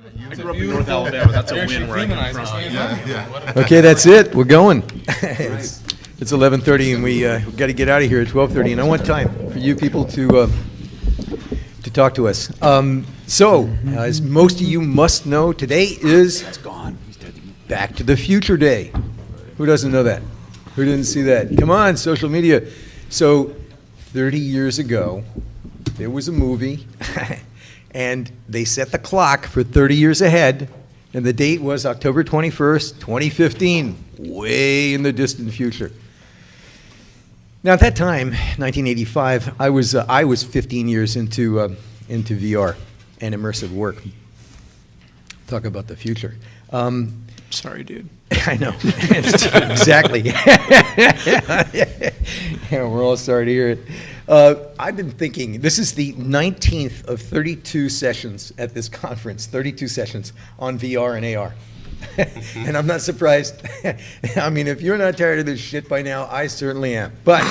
I grew up in North Alabama. That's a win where I come from. Yeah. Okay, that's it. We're going. It's 11:30, and we got to get out of here at 12:30. And I want time for you people to talk to us. As most of you must know, today is Back to the Future Day. Who doesn't know that? Who didn't see that? Come on, social media. So, 30 years ago, there was a movie, and they set the clock for 30 years ahead, and the date was October 21st, 2015, way in the distant future. Now, at that time, 1985, I was 15 years into VR and immersive work. Talk about the future. Sorry, dude. I know. Exactly. Yeah, we're all sorry to hear it. I've been thinking, this is the 19th of 32 sessions at this conference, 32 sessions on VR and AR. And I'm not surprised. I mean, if you're not tired of this shit by now, I certainly am. But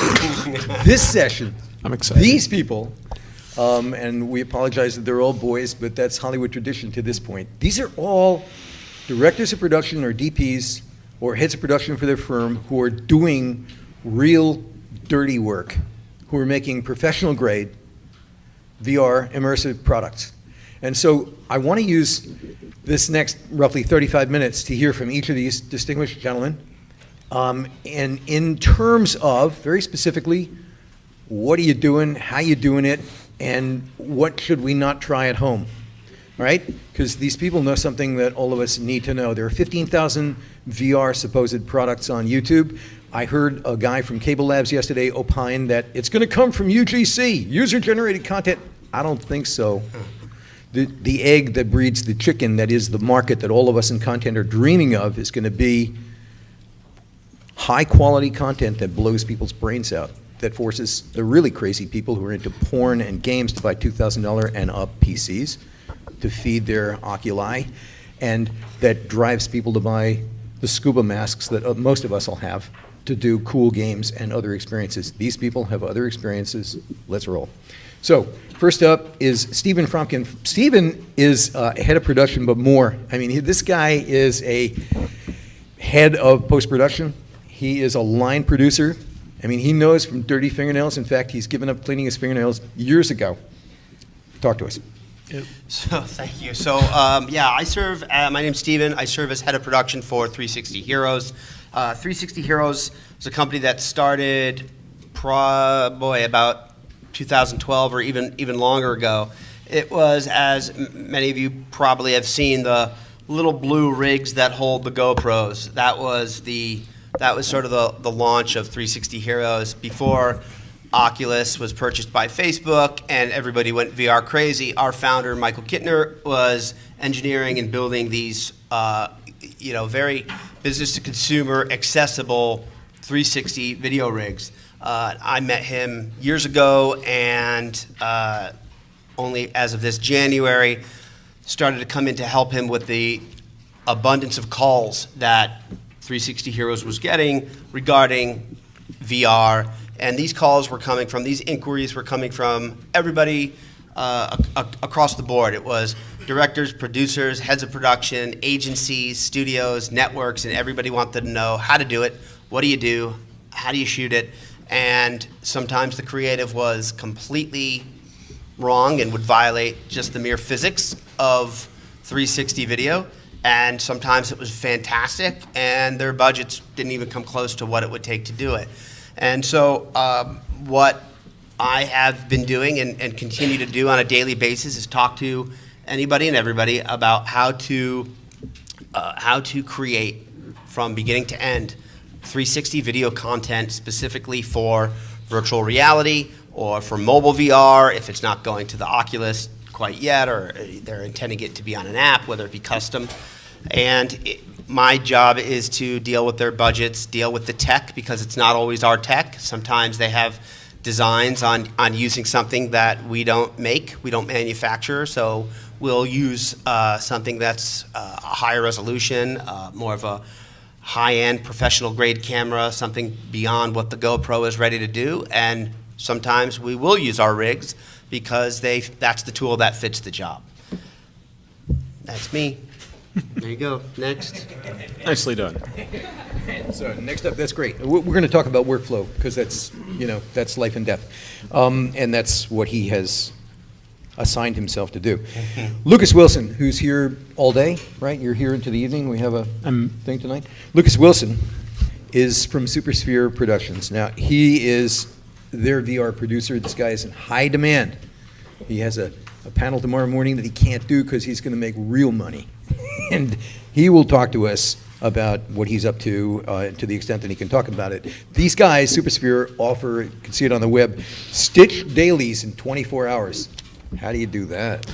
this session, I'm excited. These people, and we apologize that they're all boys, but that's Hollywood tradition to this point. These are all directors of production or DPs or heads of production for their firm who are doing real dirty work, who are making professional grade VR immersive products. And so I want to use this next roughly 35 minutes to hear from each of these distinguished gentlemen. And in terms of, very specifically, what are you doing, how you doing it, and what should we not try at home? Right? Because these people know something that all of us need to know. There are 15,000 VR supposed products on YouTube. I heard a guy from Cable Labs yesterday opine that it's going to come from UGC, user-generated content. I don't think so. The egg that breeds the chicken, that is the market that all of us in content are dreaming of, is going to be high-quality content that blows people's brains out, that forces the really crazy people who are into porn and games to buy $2,000 and up PCs to feed their oculi, and that drives people to buy the scuba masks that most of us will have to do cool games and other experiences. These people have other experiences. Let's roll. So first up is Stephen Fromkin. Stephen is head of production, but more. I mean, this guy is a head of post-production. He is a line producer. I mean, he knows from dirty fingernails. In fact, he's given up cleaning his fingernails years ago. Talk to us. So thank you. So yeah, I serve. My name's Steven. I serve as head of production for 360 Heroes. 360 Heroes is a company that started, about 2012 or even longer ago. It was, as many of you probably have seen, the little blue rigs that hold the GoPros. That was sort of the launch of 360 Heroes before Oculus was purchased by Facebook and everybody went VR crazy. Our founder, Michael Kittner, was engineering and building these, very business-to-consumer accessible 360 video rigs. I met him years ago, and only as of this January started to come in to help him with the abundance of calls that 360 Heroes was getting regarding VR. And these calls were coming from, these inquiries were coming from everybody across the board. It was directors, producers, heads of production, agencies, studios, networks, and everybody wanted to know how to do it, what do you do, how do you shoot it, and sometimes the creative was completely wrong and would violate just the mere physics of 360 video, and sometimes it was fantastic, and their budgets didn't even come close to what it would take to do it. And so what I have been doing and continue to do on a daily basis is talk to anybody and everybody about how to create from beginning to end 360 video content specifically for virtual reality or for mobile VR if it's not going to the Oculus quite yet, or they're intending it to be on an app, whether it be custom. And my job is to deal with their budgets, deal with the tech, because it's not always our tech. Sometimes they have designs on using something that we don't make, we don't manufacture, so we'll use something that's a higher resolution, more of a high-end professional grade camera, something beyond what the GoPro is ready to do, and sometimes we will use our rigs because that's the tool that fits the job. That's me. There you go. Next. Nicely done. So next up, that's great. We're going to talk about workflow because that's, that's life and death. And that's what he has assigned himself to do. Lucas Wilson, who's here all day, right? You're here into the evening. We have a thing tonight. Lucas Wilson is from Supersphere Productions. Now, he is their VR producer. This guy is in high demand. He has a panel tomorrow morning that he can't do because he's going to make real money. And he will talk to us about what he's up to the extent that he can talk about it. These guys, Supersphere, offer, you can see it on the web, stitch dailies in 24 hours. How do you do that?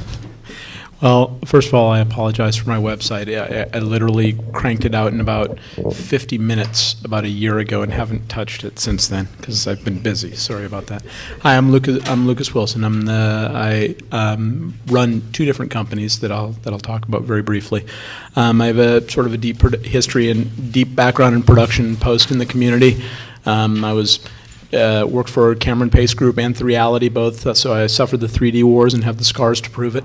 Well, first of all, I apologize for my website. I literally cranked it out in about 50 minutes about a year ago and haven't touched it since then because I've been busy. Sorry about that. Hi, I'm Lucas Wilson. I run two different companies that I'll talk about very briefly. I have a sort of a deep history and deep background in production and post in the community. I worked for Cameron Pace Group and 3Reality both, so I suffered the 3D wars and have the scars to prove it.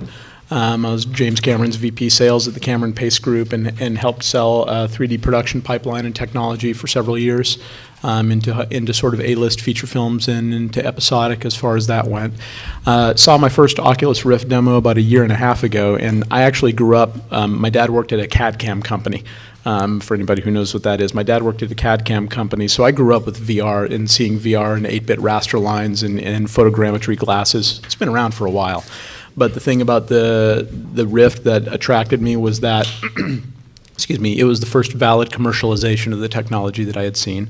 I was James Cameron's VP Sales at the Cameron Pace Group and helped sell a 3D production pipeline and technology for several years into sort of A-list feature films and into episodic as far as that went. Saw my first Oculus Rift demo about a year and a half ago, and I actually grew up, my dad worked at a CAD CAM company. For anybody who knows what that is. My dad worked at a CAD CAM company, so I grew up with VR and seeing VR and 8-bit raster lines and photogrammetry glasses. It's been around for a while. But the thing about the Rift that attracted me was that, excuse me, it was the first valid commercialization of the technology that I had seen.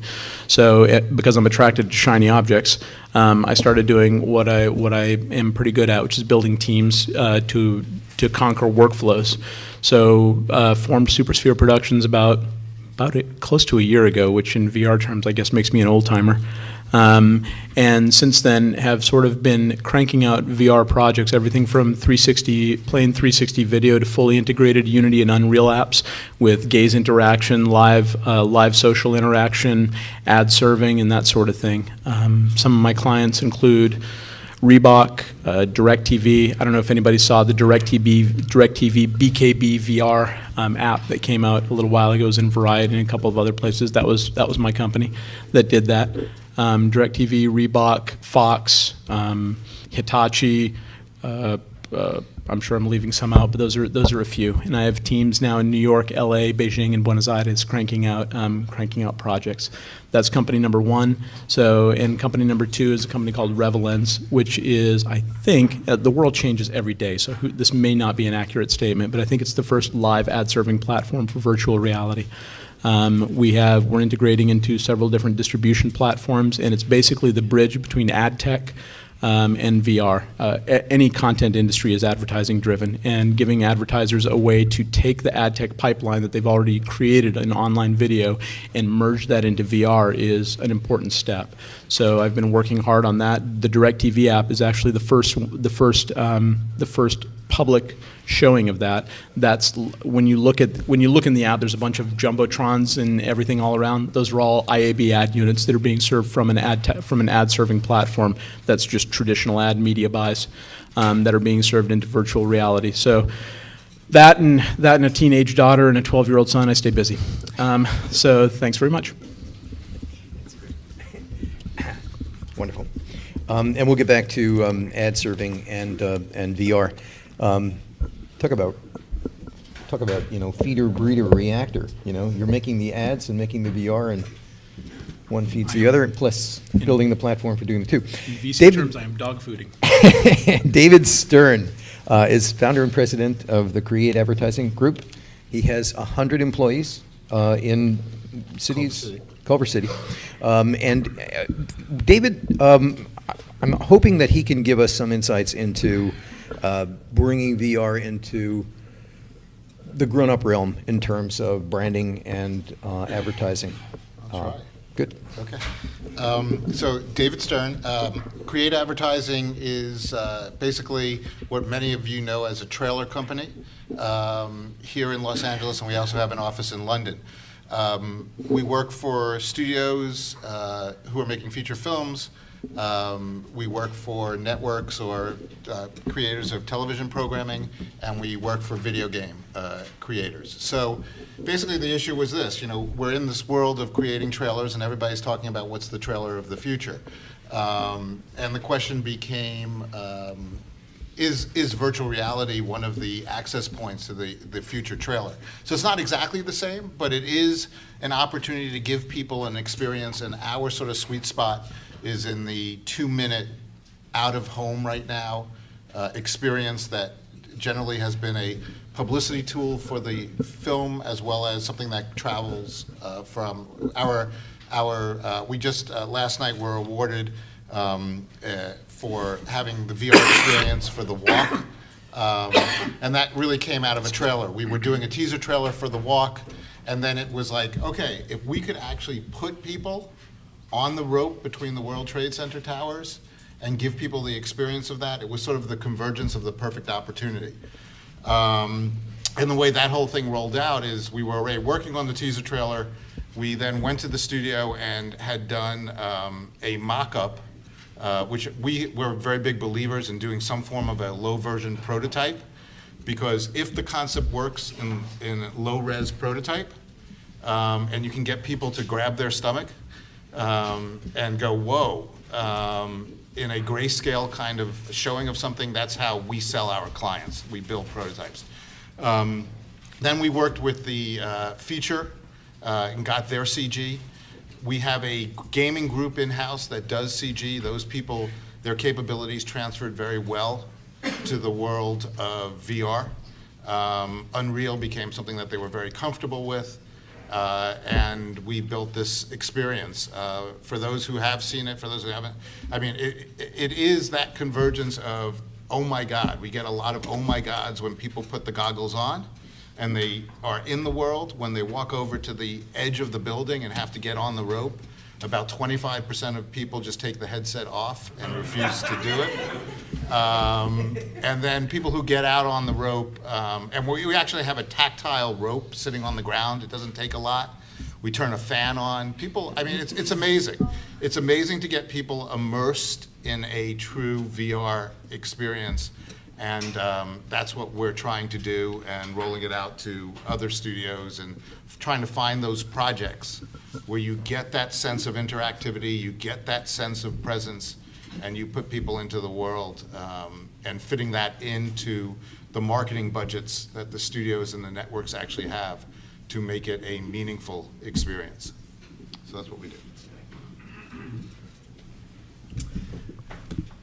So because I'm attracted to shiny objects, I started doing what I am pretty good at, which is building teams to conquer workflows. So formed Supersphere Productions about close to a year ago, which in VR terms I guess makes me an old timer. And since then have sort of been cranking out VR projects, everything from plain 360 video to fully integrated Unity and Unreal apps with gaze interaction, live social interaction, ad serving, and that sort of thing. Some of my clients include Reebok, DirecTV. I don't know if anybody saw the DirecTV BKB VR app that came out a little while ago. It was in Variety and a couple of other places. That was my company that did that. DirecTV, Reebok, Fox, Hitachi. I'm sure I'm leaving some out, but those are a few. And I have teams now in New York, LA, Beijing, and Buenos Aires cranking out projects. That's company number one. And company number two is a company called Revelens, which is, I think, the world changes every day. So this may not be an accurate statement, but I think it's the first live ad serving platform for virtual reality. We're integrating into several different distribution platforms, and it's basically the bridge between ad tech and VR. Any content industry is advertising driven, and giving advertisers a way to take the ad tech pipeline that they've already created in online video and merge that into VR is an important step. So I've been working hard on that. The DirecTV app is actually the first public showing of that. That's when you look in the app, there's a bunch of jumbotrons and everything all around. Those are all IAB ad units that are being served from an ad serving platform. That's just traditional ad media buys that are being served into virtual reality. So that and a teenage daughter and a 12-year-old son, I stay busy. So thanks very much. Wonderful. And we'll get back to ad serving and VR. Talk about feeder breeder reactor. You're making the ads and making the VR, and one feeds the other, plus building the platform for doing the two. In VC terms, I am dog fooding. David Stern is founder and president of the Create Advertising Group. He has 100 employees in cities, Culver City. David, I'm hoping that he can give us some insights into bringing VR into the grown-up realm in terms of branding and advertising. I'll try. Good. Okay. So David Stern, Create Advertising is basically what many of you know as a trailer company here in Los Angeles, and we also have an office in London. We work for studios who are making feature films, We work for networks or creators of television programming, and we work for video game creators. So basically the issue was this, we're in this world of creating trailers and everybody's talking about what's the trailer of the future. And the question became, is virtual reality one of the access points to the future trailer? So it's not exactly the same, but it is an opportunity to give people an experience, and our sort of sweet spot is in the 2-minute out of home right now experience that generally has been a publicity tool for the film, as well as something that travels from we just last night were awarded for having the VR experience for The Walk, and that really came out of a trailer. We were doing a teaser trailer for The Walk, and then it was like, okay, if we could actually put people on the rope between the World Trade Center towers and give people the experience of that, it was sort of the convergence of the perfect opportunity. And the way that whole thing rolled out is we were already working on the teaser trailer. We then went to the studio and had done a mock-up, which we were very big believers in doing some form of a low-version prototype, because if the concept works in low-res prototype, and you can get people to grab their stomach and go, whoa, in a grayscale kind of showing of something, that's how we sell our clients. We build prototypes. Then we worked with the feature and got their CG. We have a gaming group in-house that does CG. Those people, their capabilities transferred very well to the world of VR. Unreal became something that they were very comfortable with, and we built this experience. For those who have seen it, for those who haven't, I mean, it is that convergence of, oh my God. We get a lot of oh my gods when people put the goggles on and they are in the world. When they walk over to the edge of the building and have to get on the rope, about 25% of people just take the headset off and refuse to do it. And then people who get out on the rope, and we actually have a tactile rope sitting on the ground. It doesn't take a lot. We turn a fan on. People, I mean, it's amazing. It's amazing to get people immersed in a true VR experience. And that's what we're trying to do, and rolling it out to other studios and trying to find those projects where you get that sense of interactivity, you get that sense of presence, and you put people into the world, and fitting that into the marketing budgets that the studios and the networks actually have to make it a meaningful experience. So that's what we do.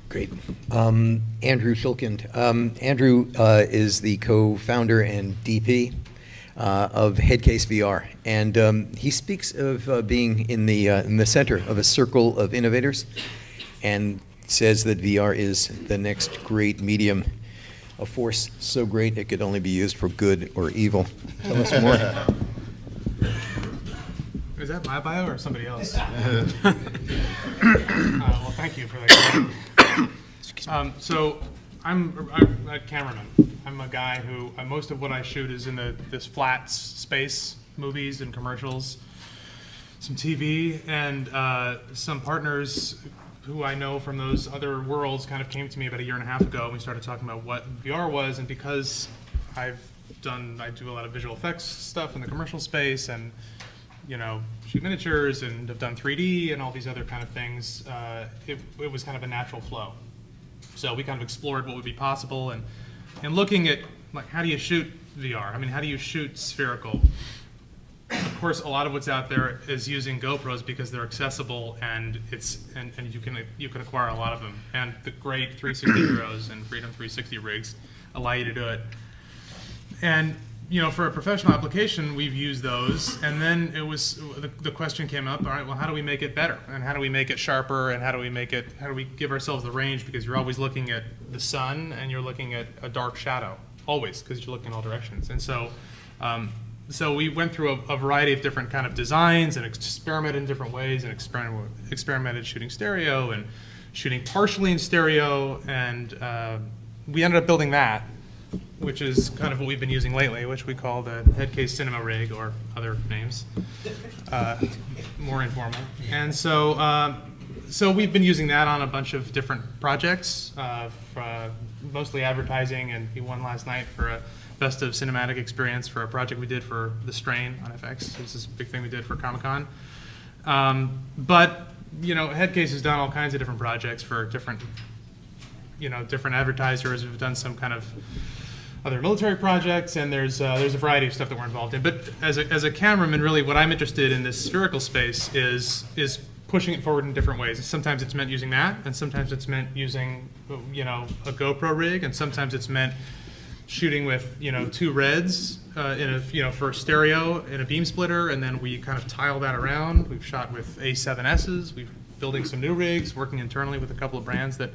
Great. Andrew Shulkind. Andrew is the co-founder and DP of Headcase VR, and he speaks of being in the center of a circle of innovators, and says that VR is the next great medium, a force so great it could only be used for good or evil. Tell us more. Is that my bio or somebody else? Well, thank you for that. So I'm a cameraman. I'm a guy who, most of what I shoot is in this flat space, movies and commercials, some TV, and some partners who I know from those other worlds kind of came to me about 1.5 years ago, and we started talking about what VR was. And because I do a lot of visual effects stuff in the commercial space, and shoot miniatures, and have done 3D and all these other kind of things, it was kind of a natural flow. So we kind of explored what would be possible, and looking at, like, how do you shoot VR? I mean, how do you shoot spherical? Of course, a lot of what's out there is using GoPros because they're accessible, and you can acquire a lot of them. And the great 360 Heroes and Freedom 360 rigs allow you to do it. And for a professional application, we've used those, and then the question came up, all right, well, how do we make it better? And how do we make it sharper? And how do we give ourselves the range? Because you're always looking at the sun, and you're looking at a dark shadow, always, because you're looking in all directions. And so we went through a variety of different kind of designs and experimented in different ways, and experimented shooting stereo and shooting partially in stereo, and we ended up building that, which is kind of what we've been using lately, which we call the Headcase Cinema Rig, or other names, more informal. And so so we've been using that on a bunch of different projects, mostly advertising, and we won last night for a Best of Cinematic Experience for a project we did for The Strain on FX. This is a big thing we did for Comic-Con. But, you know, Headcase has done all kinds of different projects for different, you know, different advertisers. We've done some kind of other military projects, and there's a variety of stuff that we're involved in. But as a cameraman, really what I'm interested in this spherical space is pushing it forward in different ways. Sometimes it's meant using that, and sometimes it's meant using, you know, a GoPro rig, and sometimes it's meant shooting with, you know, two Reds in a, you know, for stereo in a beam splitter, and then we kind of tile that around. We've shot with A7Ss. We're building some new rigs, working internally with a couple of brands that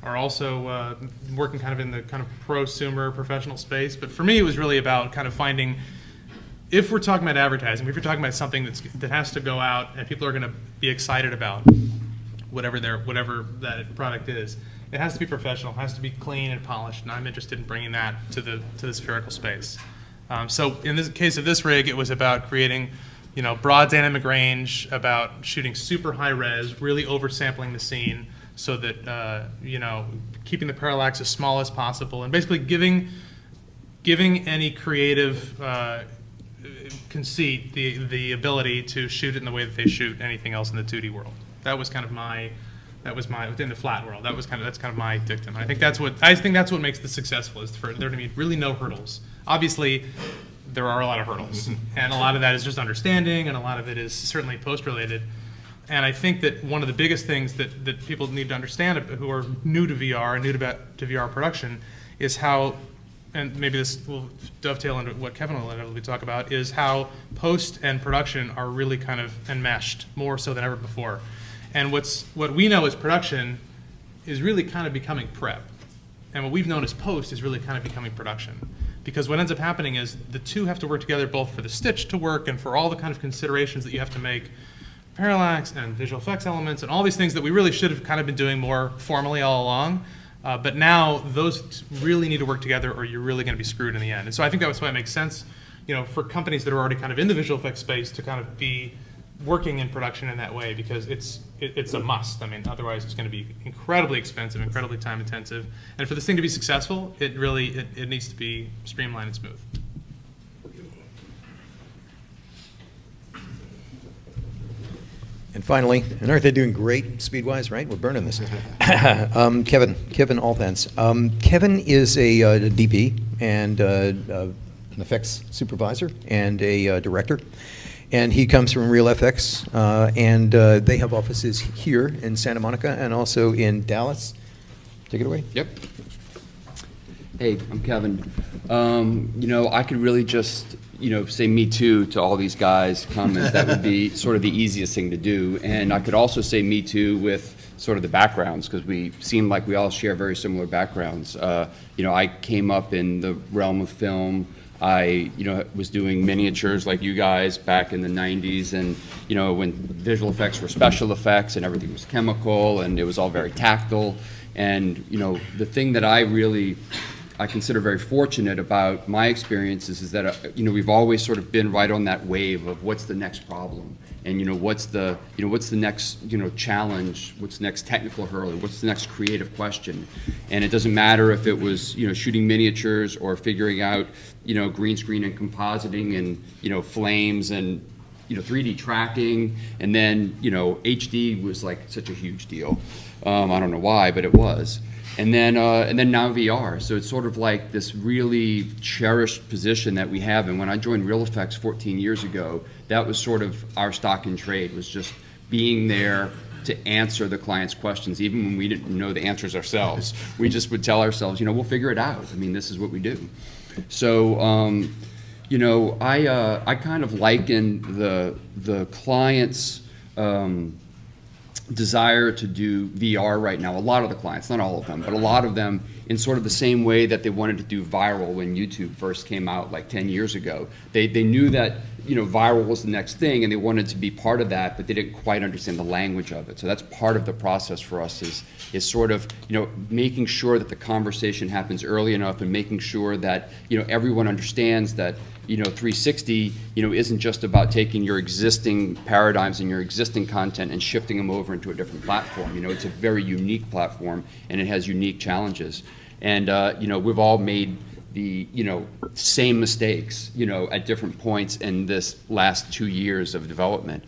are also working kind of in the kind of prosumer professional space. But for me, it was really about kind of finding, if we're talking about advertising, if you're talking about something that has to go out and people are going to be excited about, whatever that product is, it has to be professional, it has to be clean and polished, and I'm interested in bringing that to the spherical space. So in this case of this rig, it was about creating, you know, broad dynamic range, about shooting super high res, really oversampling the scene, so that you know, keeping the parallax as small as possible, and basically giving any creative conceit the ability to shoot it in the way that they shoot anything else in the 2D world. That was kind of my within the flat world. That's kind of my dictum. I think that's what makes this successful, is for there to be really no hurdles. Obviously, there are a lot of hurdles, and a lot of that is just understanding, and a lot of it is certainly post-related. And I think that one of the biggest things that people need to understand who are new to VR and new to VR production is how, and maybe this will dovetail into what Kevin will inevitably talk about, is how post and production are really kind of enmeshed, more so than ever before. And what we know as production is really kind of becoming prep. And what we've known as post is really kind of becoming production. Because what ends up happening is the two have to work together, both for the stitch to work and for all the kind of considerations that you have to make, parallax and visual effects elements and all these things that we really should have kind of been doing more formally all along. But now those really need to work together, or you're really going to be screwed in the end. And so I think that's why it makes sense, you know, for companies that are already kind of in the visual effects space to kind of be working in production in that way, because it's a must. I mean, otherwise it's going to be incredibly expensive, incredibly time intensive. And for this thing to be successful, it needs to be streamlined and smooth. And finally, and aren't they doing great speed-wise, right? We're burning this. Kevin Althans. Kevin is a DP and an effects supervisor and a director. And he comes from RealFX, and they have offices here in Santa Monica and also in Dallas. Take it away. Yep. Hey, I'm Kevin. You know, I could really just, you know, say me too to all these guys' comments. That would be sort of the easiest thing to do. And I could also say me too with sort of the backgrounds, because we seem like we all share very similar backgrounds. You know, I came up in the realm of film. I, you know, was doing miniatures like you guys back in the 90s, and, you know, when visual effects were special effects and everything was chemical and it was all very tactile. And, you know, the thing that I consider very fortunate about my experiences is that, you know, we've always sort of been right on that wave of what's the next problem, and, you know, what's the next, you know, challenge, what's the next technical hurdle, what's the next creative question. And it doesn't matter if it was, you know, shooting miniatures or figuring out, you know, green screen and compositing and, you know, flames and, you know, 3D tracking, and then, you know, HD was like such a huge deal. I don't know why, but it was. And then now VR. So it's sort of like this really cherished position that we have. And when I joined RealFX 14 years ago, that was sort of our stock in trade, was just being there to answer the client's questions, even when we didn't know the answers ourselves. We just would tell ourselves, you know, we'll figure it out. I mean, this is what we do. So, you know, I kind of liken the client's desire to do VR right now, a lot of the clients, not all of them, but a lot of them, in sort of the same way that they wanted to do viral when YouTube first came out like 10 years ago. They knew that viral was the next thing, and they wanted to be part of that, but they didn't quite understand the language of it. So that's part of the process for us is sort of, making sure that the conversation happens early enough and making sure that, everyone understands that, 360, isn't just about taking your existing paradigms and your existing content and shifting them over into a different platform. It's a very unique platform, and it has unique challenges. And, we've all made the same mistakes at different points in this last 2 years of development.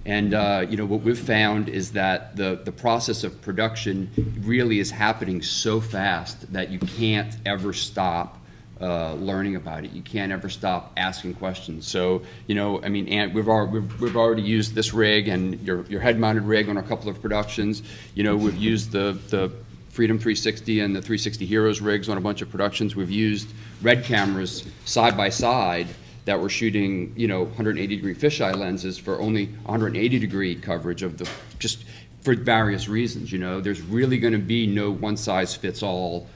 And what we've found is that the process of production really is happening so fast that you can't ever stop learning about it. You can't ever stop asking questions. So and we've already used this rig and your head-mounted rig on a couple of productions. We've used the Freedom 360 and the 360 Heroes rigs on a bunch of productions. We've used Red cameras side by side that were shooting, 180-degree fisheye lenses for only 180-degree coverage of just for various reasons. There's really going to be no one-size-fits-all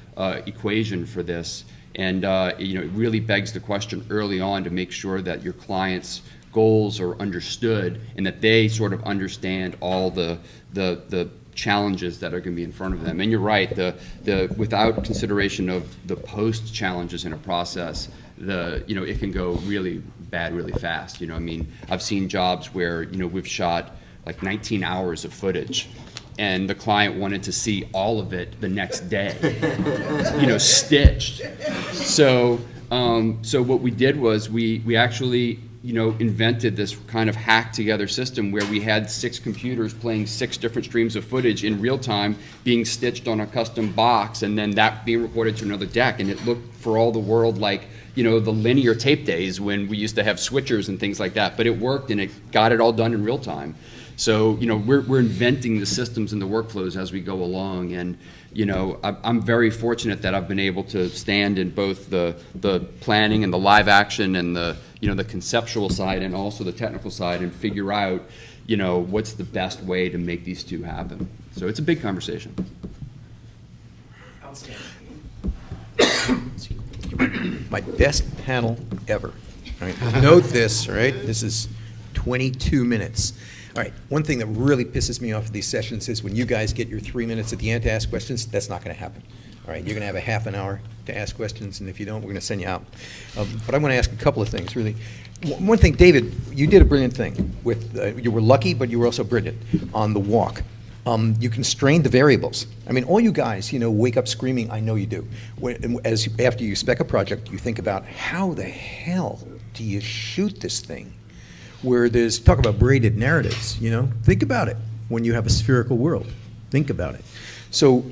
equation for this, and it really begs the question early on to make sure that your clients' goals are understood and that they sort of understand all the challenges that are going to be in front of them. And you're right, the without consideration of the post challenges in a process, it can go really bad really fast. I've seen jobs where we've shot like 19 hours of footage, and the client wanted to see all of it the next day, stitched. So what we did was we actually invented this kind of hacked together system where we had 6 computers playing 6 different streams of footage in real time being stitched on a custom box, and then that being recorded to another deck. And it looked for all the world like, the linear tape days when we used to have switchers and things like that. But it worked, and it got it all done in real time. So, we're inventing the systems and the workflows as we go along. And, I'm very fortunate that I've been able to stand in both the planning and the live action and the conceptual side and also the technical side and figure out, what's the best way to make these two happen. So it's a big conversation. My best panel ever. All right. Note this, all right? This is 22 minutes. All right, one thing that really pisses me off at these sessions is when you guys get your 3 minutes at the end to ask questions, that's not going to happen. All right, you're going to have a half an hour to ask questions, and if you don't, we're going to send you out. But I want to ask a couple of things, really. One thing, David, you did a brilliant thing. You were lucky, but you were also brilliant on the walk. You constrained the variables. I mean, all you guys, wake up screaming, I know you do. After you spec a project, you think about how the hell do you shoot this thing? Where there's, talk about braided narratives, think about it when you have a spherical world. Think about it. So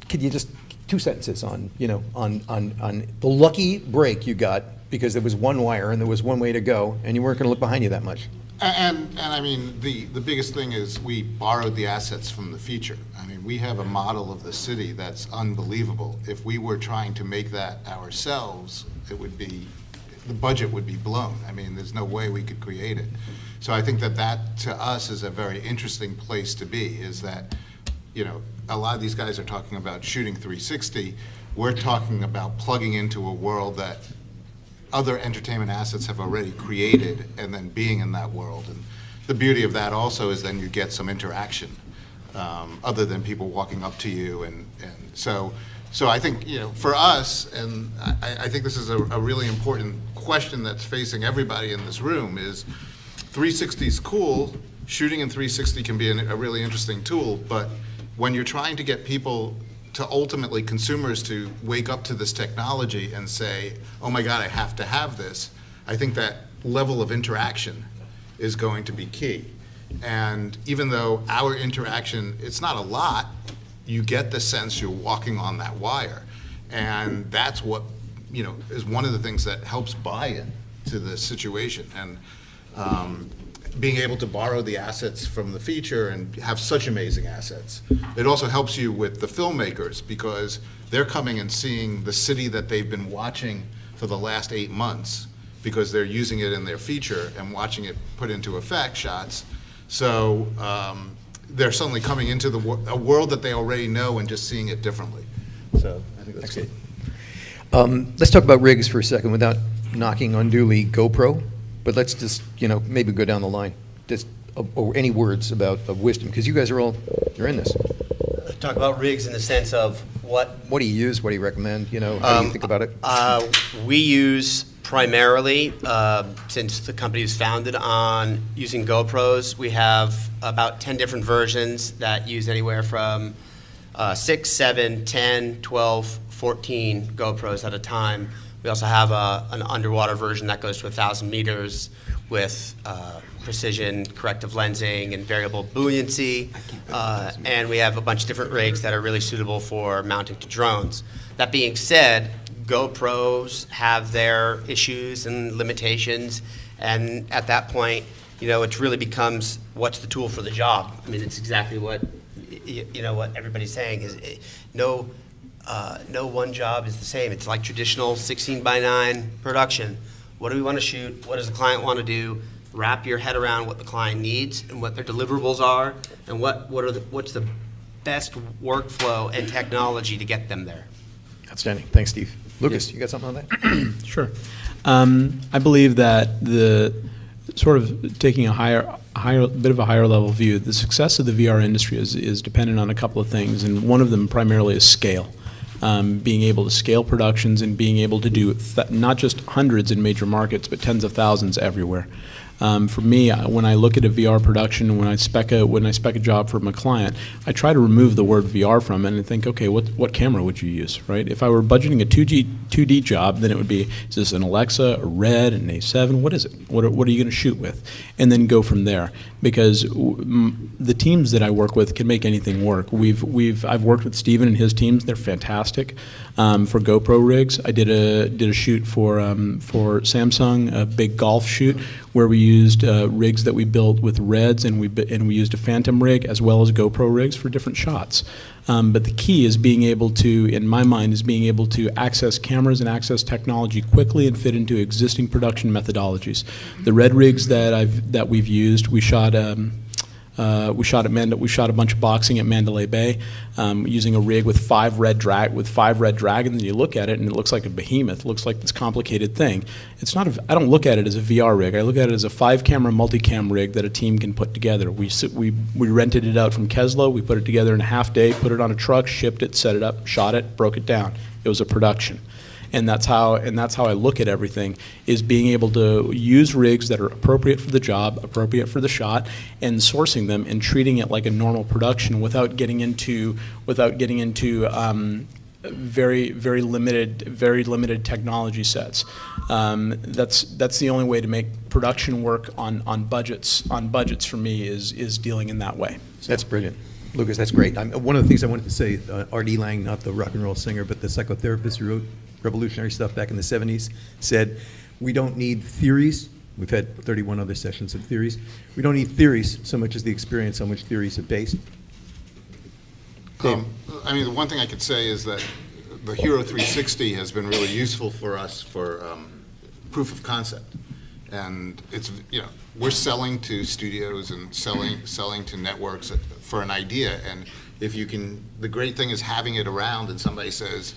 could you just, 2 sentences on, on the lucky break you got because there was one wire and there was one way to go and you weren't going to look behind you that much? And I mean, the biggest thing is we borrowed the assets from the feature. I mean, we have a model of the city that's unbelievable. If we were trying to make that ourselves, the budget would be blown. I mean, there's no way we could create it. So I think that to us is a very interesting place to be, is that, a lot of these guys are talking about shooting 360. We're talking about plugging into a world that other entertainment assets have already created and then being in that world. And the beauty of that also is then you get some interaction other than people walking up to you. And so I think, for us, and I think this is a really important question that's facing everybody in this room, is 360 is cool. Shooting in 360 can be a really interesting tool, but when you're trying to get people to ultimately consumers to wake up to this technology and say, oh my God, I have to have this, I think that level of interaction is going to be key. And even though our interaction, it's not a lot, you get the sense you're walking on that wire. And that's what, is one of the things that helps buy in to the situation. And being able to borrow the assets from the feature and have such amazing assets. It also helps you with the filmmakers because they're coming and seeing the city that they've been watching for the last 8 months because they're using it in their feature and watching it put into effect shots. So they're suddenly coming into a world that they already know and just seeing it differently. So I think that's good. Let's talk about rigs for a second without knocking unduly GoPro. but let's just, maybe go down the line. Just, or any words about of wisdom, because you guys you're in this. Talk about rigs in the sense of what What do you use? What do you recommend? How do you think about it? we use primarily, since the company is founded on using GoPros. We have about 10 different versions that use anywhere from 6, 7, 10, 12, 14 GoPros at a time. We also have an underwater version that goes to 1,000 meters with precision corrective lensing and variable buoyancy. And we have a bunch of different rigs that are really suitable for mounting to drones. That being said, GoPros have their issues and limitations, and at that point, it really becomes what's the tool for the job. I mean, it's exactly what what everybody's saying is no one job is the same. It's like traditional 16:9 production. What do we want to shoot? What does the client want to do? Wrap your head around what the client needs and what their deliverables are, and what's the best workflow and technology to get them there. Outstanding. Thanks, Steve. Lucas, you got something on that? Sure. I believe that the sort of taking a bit of a higher level view, the success of the VR industry is dependent on a couple of things, and one of them primarily is scale. Being able to scale productions and being able to do not just hundreds in major markets, but tens of thousands everywhere. For me, when I look at a VR production, when I spec a job from a client, I try to remove the word VR from it and think, okay, what camera would you use, right? If I were budgeting a 2D job, then it would be, is this an Alexa, a Red, an A7? What is it? What are you going to shoot with? And then go from there. Because the teams that I work with can make anything work. I've worked with Steven and his teams. They're fantastic. For GoPro rigs, I did a shoot for Samsung, a big golf shoot, where we used rigs that we built with Reds, and we used a Phantom rig as well as GoPro rigs for different shots. But the key is being able to, in my mind, access cameras and access technology quickly and fit into existing production methodologies. The Red rigs that we've used, we shot we shot a bunch of boxing at Mandalay Bay using a rig with five red dragons, and you look at it and it looks like a behemoth. It looks like this complicated thing. It's not. I don't look at it as a VR rig. I look at it as a 5-camera multicam rig that a team can put together. We rented it out from Keslo. We put it together in a half day, put it on a truck, shipped it, set it up, shot it, broke it down. It was a production. And that's how I look at everything, is being able to use rigs that are appropriate for the job, appropriate for the shot, and sourcing them and treating it like a normal production without getting into very limited technology sets. That's the only way to make production work on budgets for me is dealing in that way. That's brilliant. Lucas, that's great. One of the things I wanted to say, R.D. Lang, not the rock and roll singer, but the psychotherapist who wrote revolutionary stuff back in the 70s, said, we don't need theories. We've had 31 other sessions of theories. We don't need theories so much as the experience on which theories are based. I mean, the one thing I could say is that the Hero 360 has been really useful for us for proof of concept. And it's, we're selling to studios and selling to networks for an idea. And if you can, the great thing is having it around and somebody says,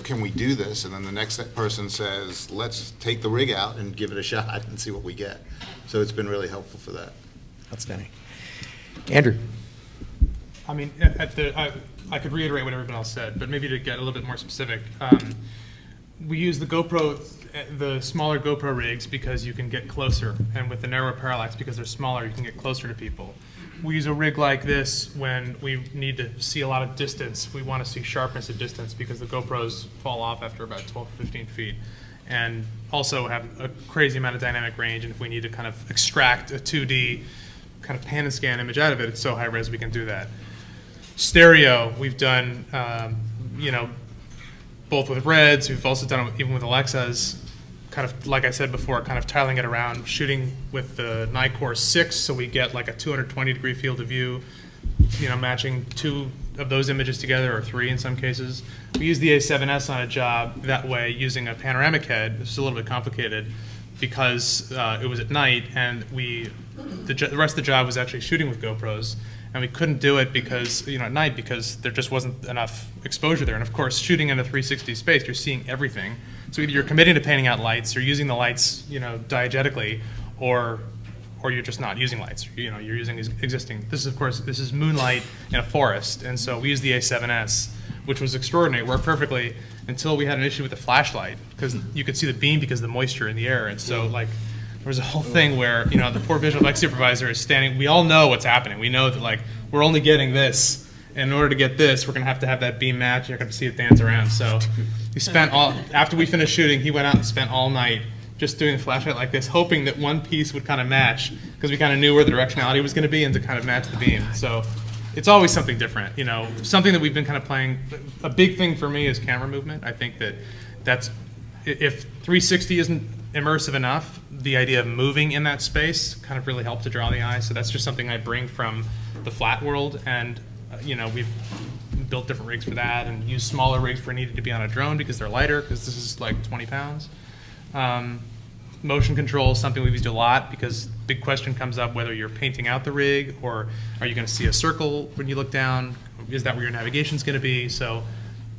can we do this? And then the next person says, let's take the rig out and give it a shot and see what we get. So it's been really helpful for that. Outstanding. Andrew. I mean, I could reiterate what everyone else said, but maybe to get a little bit more specific. We use the smaller GoPro rigs because you can get closer, and with the narrower parallax, because they're smaller, you can get closer to people. We use a rig like this when we need to see a lot of distance. We want to see sharpness at distance because the GoPros fall off after about 12 to 15 feet, and also have a crazy amount of dynamic range, and if we need to kind of extract a 2D kind of pan and scan image out of it, it's so high res we can do that. Stereo, we've done, both with Reds, we've also done it even with Alexas, kind of, like I said before, kind of tiling it around, shooting with the Nikkor 6, so we get like a 220-degree field of view, matching 2 of those images together, or 3 in some cases. We use the A7S on a job that way using a panoramic head. This is a little bit complicated because it was at night, and the rest of the job was actually shooting with GoPros. And we couldn't do it because, at night, because there just wasn't enough exposure there. And of course, shooting in a 360 space, you're seeing everything. So either you're committing to painting out lights, or using the lights, diegetically, or you're just not using lights. You're using existing. This is moonlight in a forest, and so we use the A7S, which was extraordinary. It worked perfectly until we had an issue with the flashlight, because you could see the beam because of the moisture in the air, and so like there was a whole thing where the poor visual effects supervisor is standing. We all know what's happening. We know that like we're only getting this. And in order to get this, we're going to have that beam match. You're going to see it dance around. So he spent after we finished shooting, he went out and spent all night just doing the flashlight like this, hoping that one piece would kind of match, because we kind of knew where the directionality was going to be and to kind of match the beam. So it's always something different, something that we've been kind of playing. A big thing for me is camera movement. I think that's if 360 isn't immersive enough, the idea of moving in that space kind of really helped to draw the eye. So that's just something I bring from the flat world, and we've built different rigs for that and used smaller rigs for needed to be on a drone because they're lighter, because this is like 20 pounds. Motion control is something we've used a lot, because big question comes up whether you're painting out the rig or are you going to see a circle when you look down? Is that where your navigation's going to be? So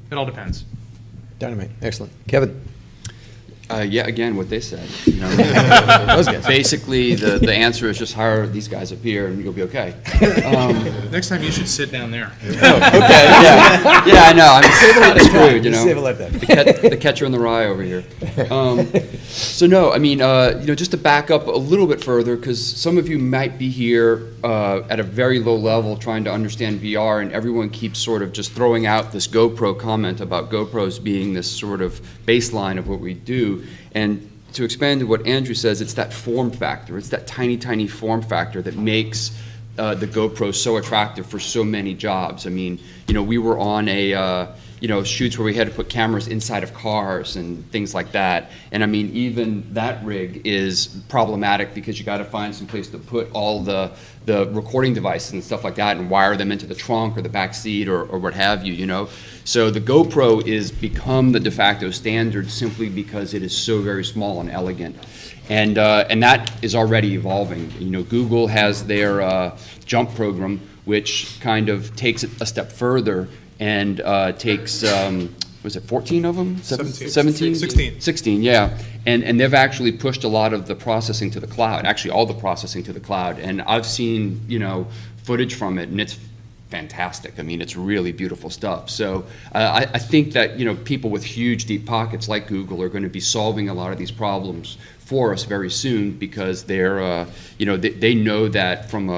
it all depends. Dynamite. Excellent. Kevin? Yeah, again, what they said. Those guys. Basically, the answer is just hire these guys up here and you'll be okay. Next time you should sit down there. Okay, yeah, I know. I'm kind of screwed, Save a lifetime. The catcher in the rye over here. So no, I mean, just to back up a little bit further, because some of you might be here at a very low level trying to understand VR, and everyone keeps sort of just throwing out this GoPro comment about GoPros being this sort of baseline of what we do. And to expand to what Andrew says, it's that form factor. It's that tiny, tiny form factor that makes the GoPro so attractive for so many jobs. I mean, we were on a shoots where we had to put cameras inside of cars and things like that. And I mean, even that rig is problematic because you got to find some place to put all the recording devices and stuff like that and wire them into the trunk or the back seat or what have you, So the GoPro is become the de facto standard simply because it is so very small and elegant. And that is already evolving. Google has their Jump program, which kind of takes it a step further and takes, was it 14 of them? 17? 16, yeah. And they've actually pushed a lot of the processing to the cloud, actually all the processing to the cloud. And I've seen, footage from it, and it's fantastic. I mean, it's really beautiful stuff. So I think that, people with huge, deep pockets like Google are going to be solving a lot of these problems for us very soon, because they're, they know that from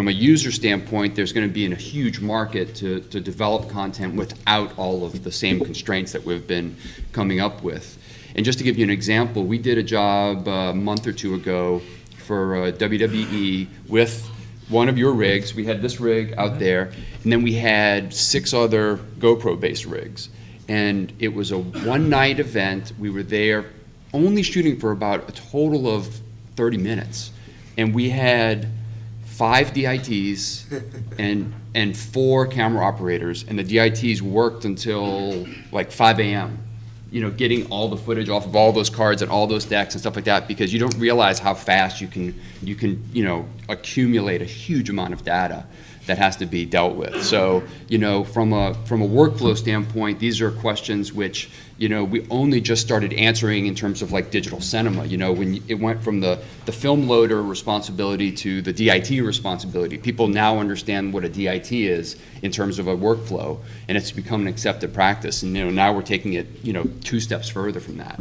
a user standpoint, there's going to be a huge market to develop content without all of the same constraints that we've been coming up with. And just to give you an example, we did a job a month or two ago for WWE with one of your rigs. We had this rig out there, and then we had 6 other GoPro-based rigs. And it was a one-night event. We were there only shooting for about a total of 30 minutes. And we had 5 DITs and 4 camera operators, and the DITs worked until like 5 a.m., getting all the footage off of all those cards and all those decks and stuff like that, because you don't realize how fast you can accumulate a huge amount of data that has to be dealt with. So, from a workflow standpoint, these are questions which, we only just started answering in terms of like digital cinema. When it went from the film loader responsibility to the DIT responsibility, people now understand what a DIT is in terms of a workflow, and it's become an accepted practice. And now we're taking it, 2 steps further from that.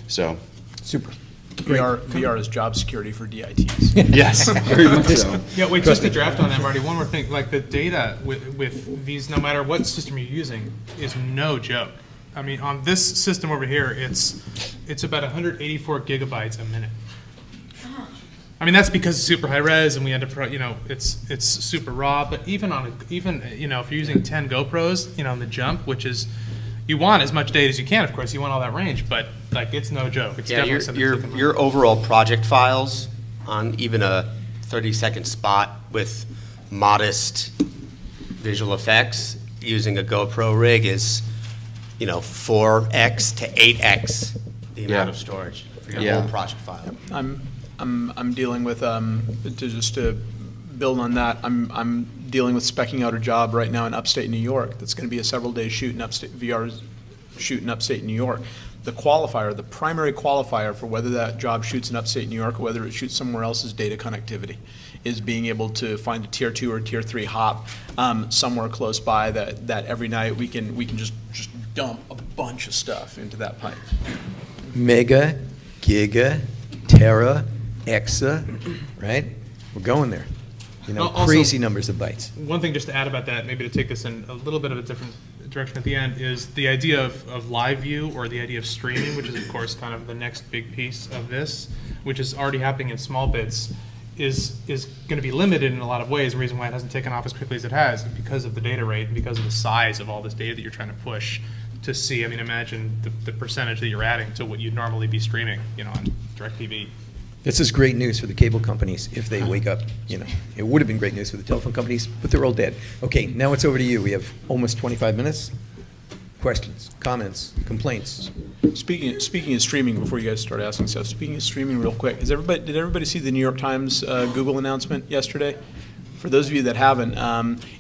So, Super. VR is job security for DITs. yes, very much so. Yeah, wait, just to draft on that, Marty, one more thing. Like the data with these, no matter what system you're using, is no joke. I mean, on this system over here, it's about 184 gigabytes a minute. I mean, that's because it's super high res, and we end up, it's super raw. But even if you're using 10 GoPros, on the Jump, which is, you want as much data as you can, of course. You want all that range, but like it's no joke. It's definitely something to keep in mind. Your overall project files on even a 30-second spot with modest visual effects using a GoPro rig is, 4x to 8x the amount of storage for your whole project file. I'm dealing with to build on that. I'm dealing with speccing out a job right now in upstate New York. That's going to be a several-day shoot in upstate VR shoot in upstate New York. the qualifier, the primary qualifier for whether that job shoots in upstate New York or whether it shoots somewhere else is data connectivity, is being able to find a tier 2 or tier 3 hop somewhere close by that every night we can just dump a bunch of stuff into that pipe. Mega, giga, tera, exa, right? We're going there. Also, Crazy numbers of bytes. One thing just to add about that, maybe to take this in a little bit of a different direction at the end, is the idea of live view, or the idea of streaming, which is of course kind of the next big piece of this, which is already happening in small bits, is going to be limited in a lot of ways. The reason why it hasn't taken off as quickly as it has is because of the data rate and because of the size of all this data that you're trying to push to see. I mean, imagine the percentage that you're adding to what you'd normally be streaming, on DirecTV. This is great news for the cable companies if they wake up. It would have been great news for the telephone companies, but they're all dead. Okay, now it's over to you. We have almost 25 minutes. Questions, comments, complaints? Speaking of streaming, before you guys start asking stuff, speaking of streaming real quick, did everybody see the New York Times Google announcement yesterday? For those of you that haven't,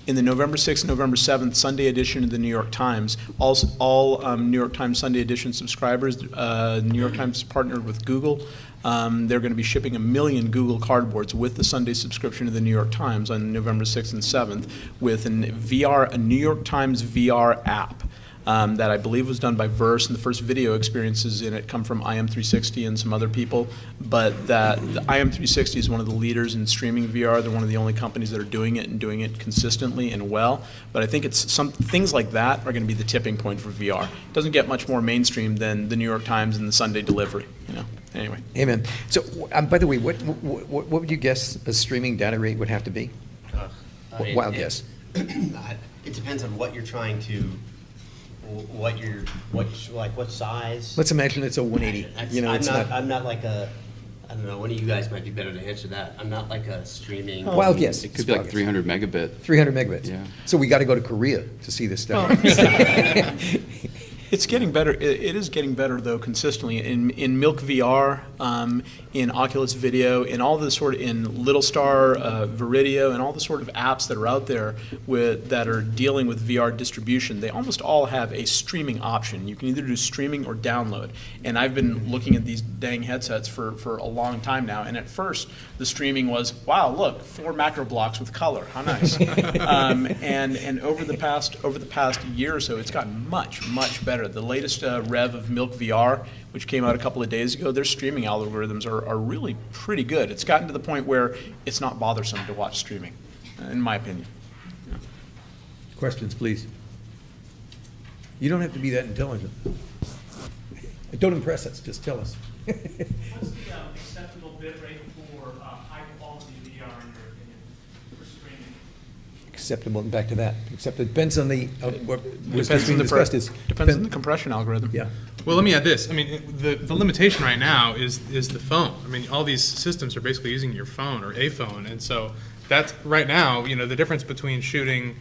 in the November 6th and November 7th Sunday edition of the New York Times, all New York Times Sunday edition subscribers, New York Times partnered with Google. They're going to be shipping 1 million Google Cardboards with the Sunday subscription to the New York Times on November 6th and 7th with a New York Times VR app. That I believe was done by Verse, and the first video experiences in it come from IM360 and some other people, but that the IM360 is one of the leaders in streaming VR. They're one of the only companies that are doing it and doing it consistently and well, but I think things like that are going to be the tipping point for VR. It doesn't get much more mainstream than the New York Times and the Sunday delivery, Anyway. Amen. So, by the way, what would you guess a streaming data rate would have to be? Wild guess. It depends on what you're trying to, what size. Let's imagine it's a 180. I'm not like a, I don't know, one of you guys might be better to answer that. I'm not like a streaming. Wild guess. It could be like 300 megabit. 300 megabits. Yeah. So we got to go to Korea to see this stuff. It's getting better. It is getting better, though, consistently. In Milk VR, in Oculus Video, in all the in Little Star, Viridio, and all the sort of apps that are out there that are dealing with VR distribution, they almost all have a streaming option. You can either do streaming or download. And I've been looking at these dang headsets for a long time now. And at first, the streaming was, wow, look, 4 macro blocks with color. How nice. And over the past year or so, it's gotten much, much better. The latest rev of Milk VR, which came out a couple of days ago, their streaming algorithms are really pretty good. It's gotten to the point where it's not bothersome to watch streaming, in my opinion. Yeah. Questions, please. You don't have to be that intelligent. Don't impress us, just tell us. What's the acceptable bit rate for high-quality VR, in your opinion, for streaming? Acceptable, and back to that. Except it depends on the, what was Depends being on discussed is. depends on the compression algorithm. Yeah. Well, let me add this. I mean, the limitation right now is the phone. I mean, all these systems are basically using your phone or a phone, and so that's right now. The difference between shooting,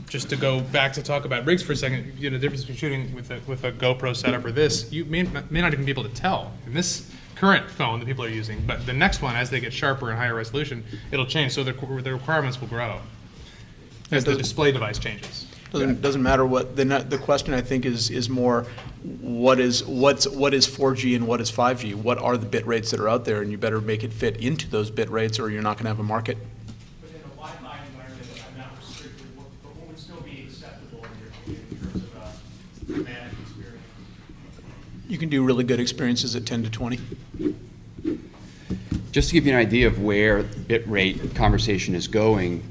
just to go back to talk about rigs for a second. The difference between shooting with a GoPro setup or this, you may not even be able to tell in this current phone that people are using. But the next one, as they get sharper and higher resolution, it'll change. So the requirements will grow as the display device changes. Doesn't matter what the question, I think, is more what is 4G and what is 5G? What are the bit rates that are out there, and you better make it fit into those bit rates, or you're not going to have a market. Within a Wi-Fi environment, I'm not restricted, but what would still be acceptable in terms of dramatic experience? You can do really good experiences at 10 to 20. Just to give you an idea of where bitrate conversation is going,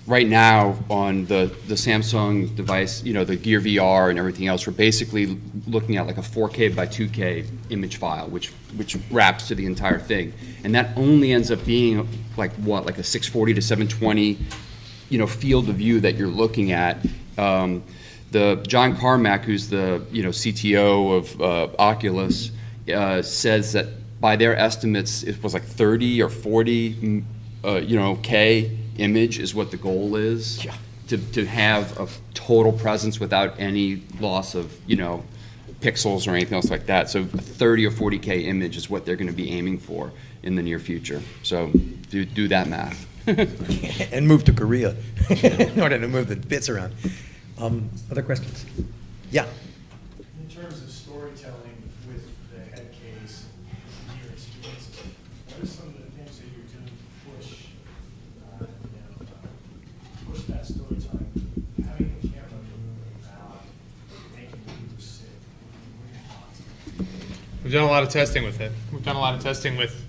right now on the Samsung device, the Gear VR and everything else, we're basically looking at like a 4K by 2K image file, which wraps to the entire thing, and that only ends up being like a 640 to 720, field of view that you're looking at. The John Carmack, who's the CTO of Oculus, says that by their estimates, it was like 30 or 40, K image is what the goal is. Yeah. To have a total presence without any loss of pixels or anything else like that. So a 30 or 40K image is what they're going to be aiming for in the near future. So do that math. And move to Korea in order to move the bits around. Other questions? Yeah. In terms of storytelling, We've done a lot of testing with it. We've done a lot of testing with,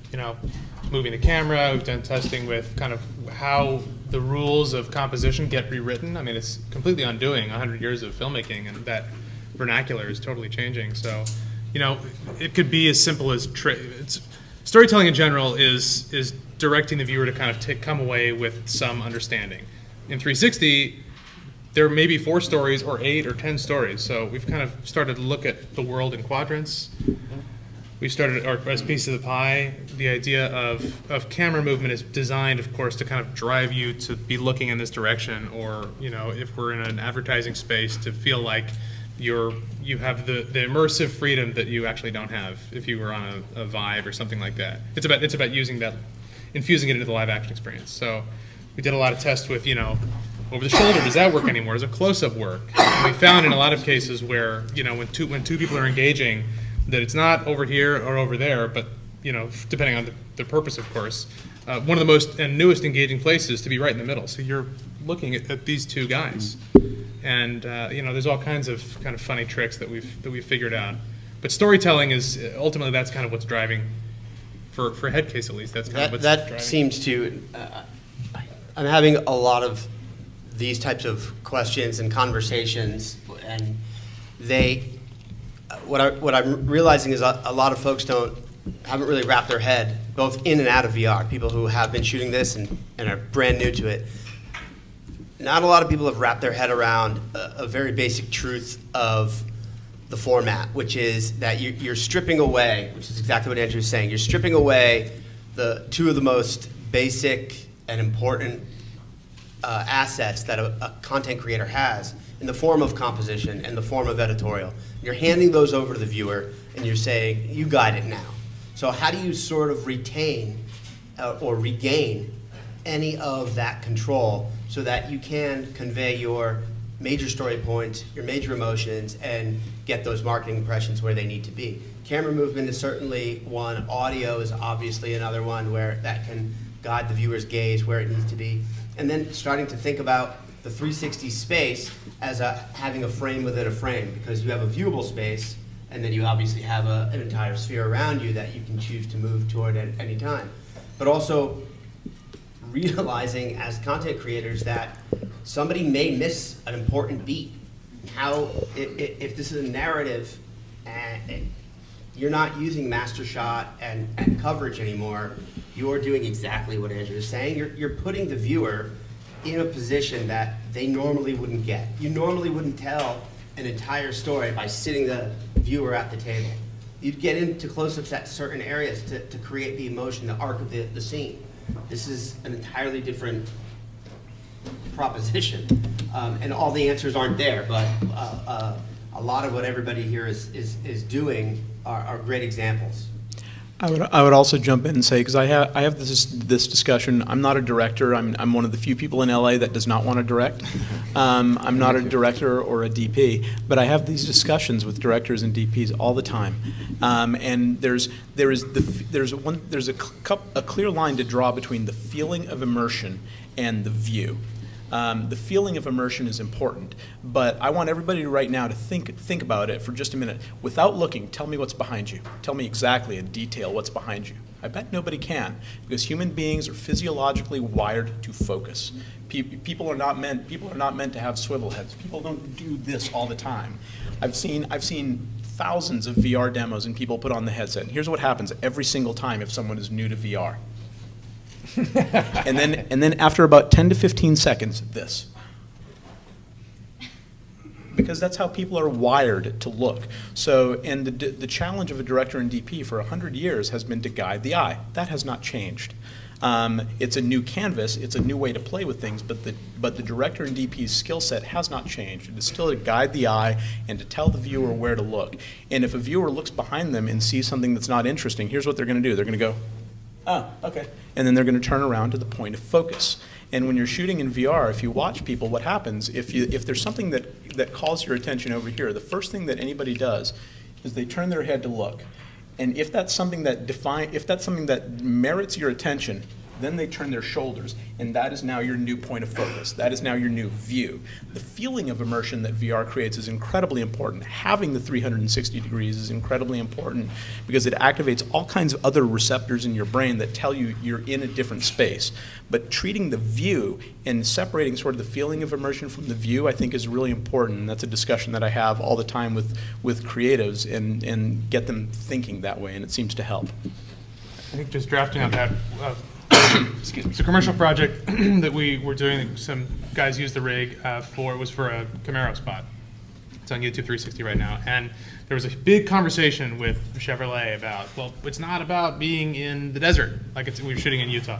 moving the camera. We've done testing with kind of how the rules of composition get rewritten. I mean, it's completely undoing 100 years of filmmaking, and that vernacular is totally changing. So, it could be as simple as storytelling in general is directing the viewer to kind of come away with some understanding. In 360, there may be 4 stories or 8 or 10 stories. So we've kind of started to look at the world in quadrants. We started, or as piece of the pie, the idea of camera movement is designed, of course, to kind of drive you to be looking in this direction, or if we're in an advertising space, to feel like you have the immersive freedom that you actually don't have if you were on a Vive or something like that. It's about using that, infusing it into the live action experience. So we did a lot of tests with over the shoulder. Does that work anymore? Does a close-up work? And we found in a lot of cases where when two people are engaging, that it's not over here or over there, but depending on the purpose, of course. One of the most and newest engaging places to be right in the middle. So you're looking at these two guys, and there's all kinds of kind of funny tricks that we've figured out. But storytelling is ultimately, that's kind of what's driving, for Headcase at least. That's kind of what's driving. That seems to. I'm having a lot of these types of questions and conversations, and what I'm realizing is a lot of folks haven't really wrapped their head, both in and out of VR, people who have been shooting this and are brand new to it. Not a lot of people have wrapped their head around a very basic truth of the format, which is that you're stripping away, which is exactly what Andrew was saying, you're stripping away the two of the most basic and important assets that a content creator has in the form of composition and the form of editorial. You're handing those over to the viewer, and you're saying, you guide it now. So how do you sort of retain or regain any of that control so that you can convey your major story points, your major emotions, and get those marketing impressions where they need to be? Camera movement is certainly one. Audio is obviously another one where that can guide the viewer's gaze where it needs to be. And then starting to think about the 360 space as having a frame within a frame, because you have a viewable space, and then you obviously have an entire sphere around you that you can choose to move toward at any time. But also realizing as content creators that somebody may miss an important beat. If this is a narrative and you're not using master shot and coverage anymore, you're doing exactly what Andrew is saying. You're putting the viewer in a position that they normally wouldn't get. You normally wouldn't tell an entire story by sitting the viewer at the table. You'd get into close-ups at certain areas to create the emotion, the arc of the scene. This is an entirely different proposition, and all the answers aren't there, but a lot of what everybody here is doing are great examples. I would also jump in and say, because I have this discussion. I'm not a director. I'm one of the few people in LA that does not want to direct. I'm not a director or a DP, but I have these discussions with directors and DPs all the time. And there's a clear line to draw between the feeling of immersion and the view. The feeling of immersion is important, but I want everybody right now to think about it for just a minute. Without looking, tell me what's behind you. Tell me exactly in detail what's behind you. I bet nobody can, because human beings are physiologically wired to focus. People are not meant to have swivel heads. People don't do this all the time. I've seen thousands of VR demos and people put on the headset. And here's what happens every single time if someone is new to VR. and then after about 10 to 15 seconds, this. Because that's how people are wired to look. So, and the challenge of a director and DP for 100 years has been to guide the eye. That has not changed. It's a new canvas, it's a new way to play with things, but the director and DP's skill set has not changed. It is still to guide the eye and to tell the viewer where to look. And if a viewer looks behind them and sees something that's not interesting, here's what they're going to do. They're going to go, oh, okay. And then they're going to turn around to the point of focus. And when you're shooting in VR, if you watch people, what happens, if there's something that calls your attention over here, the first thing that anybody does is they turn their head to look. And if that's something that merits your attention, then they turn their shoulders, and that is now your new point of focus. That is now your new view. The feeling of immersion that VR creates is incredibly important. Having the 360 degrees is incredibly important because it activates all kinds of other receptors in your brain that tell you you're in a different space. But treating the view and separating sort of the feeling of immersion from the view, I think, is really important. And that's a discussion that I have all the time with creatives and get them thinking that way, and it seems to help. I think just drafting on that, it's a commercial project that we were doing. Some guys used the rig for, it was for a Camaro spot. It's on YouTube 360 right now. And there was a big conversation with Chevrolet about, well, it's not about being in the desert, like we were shooting in Utah.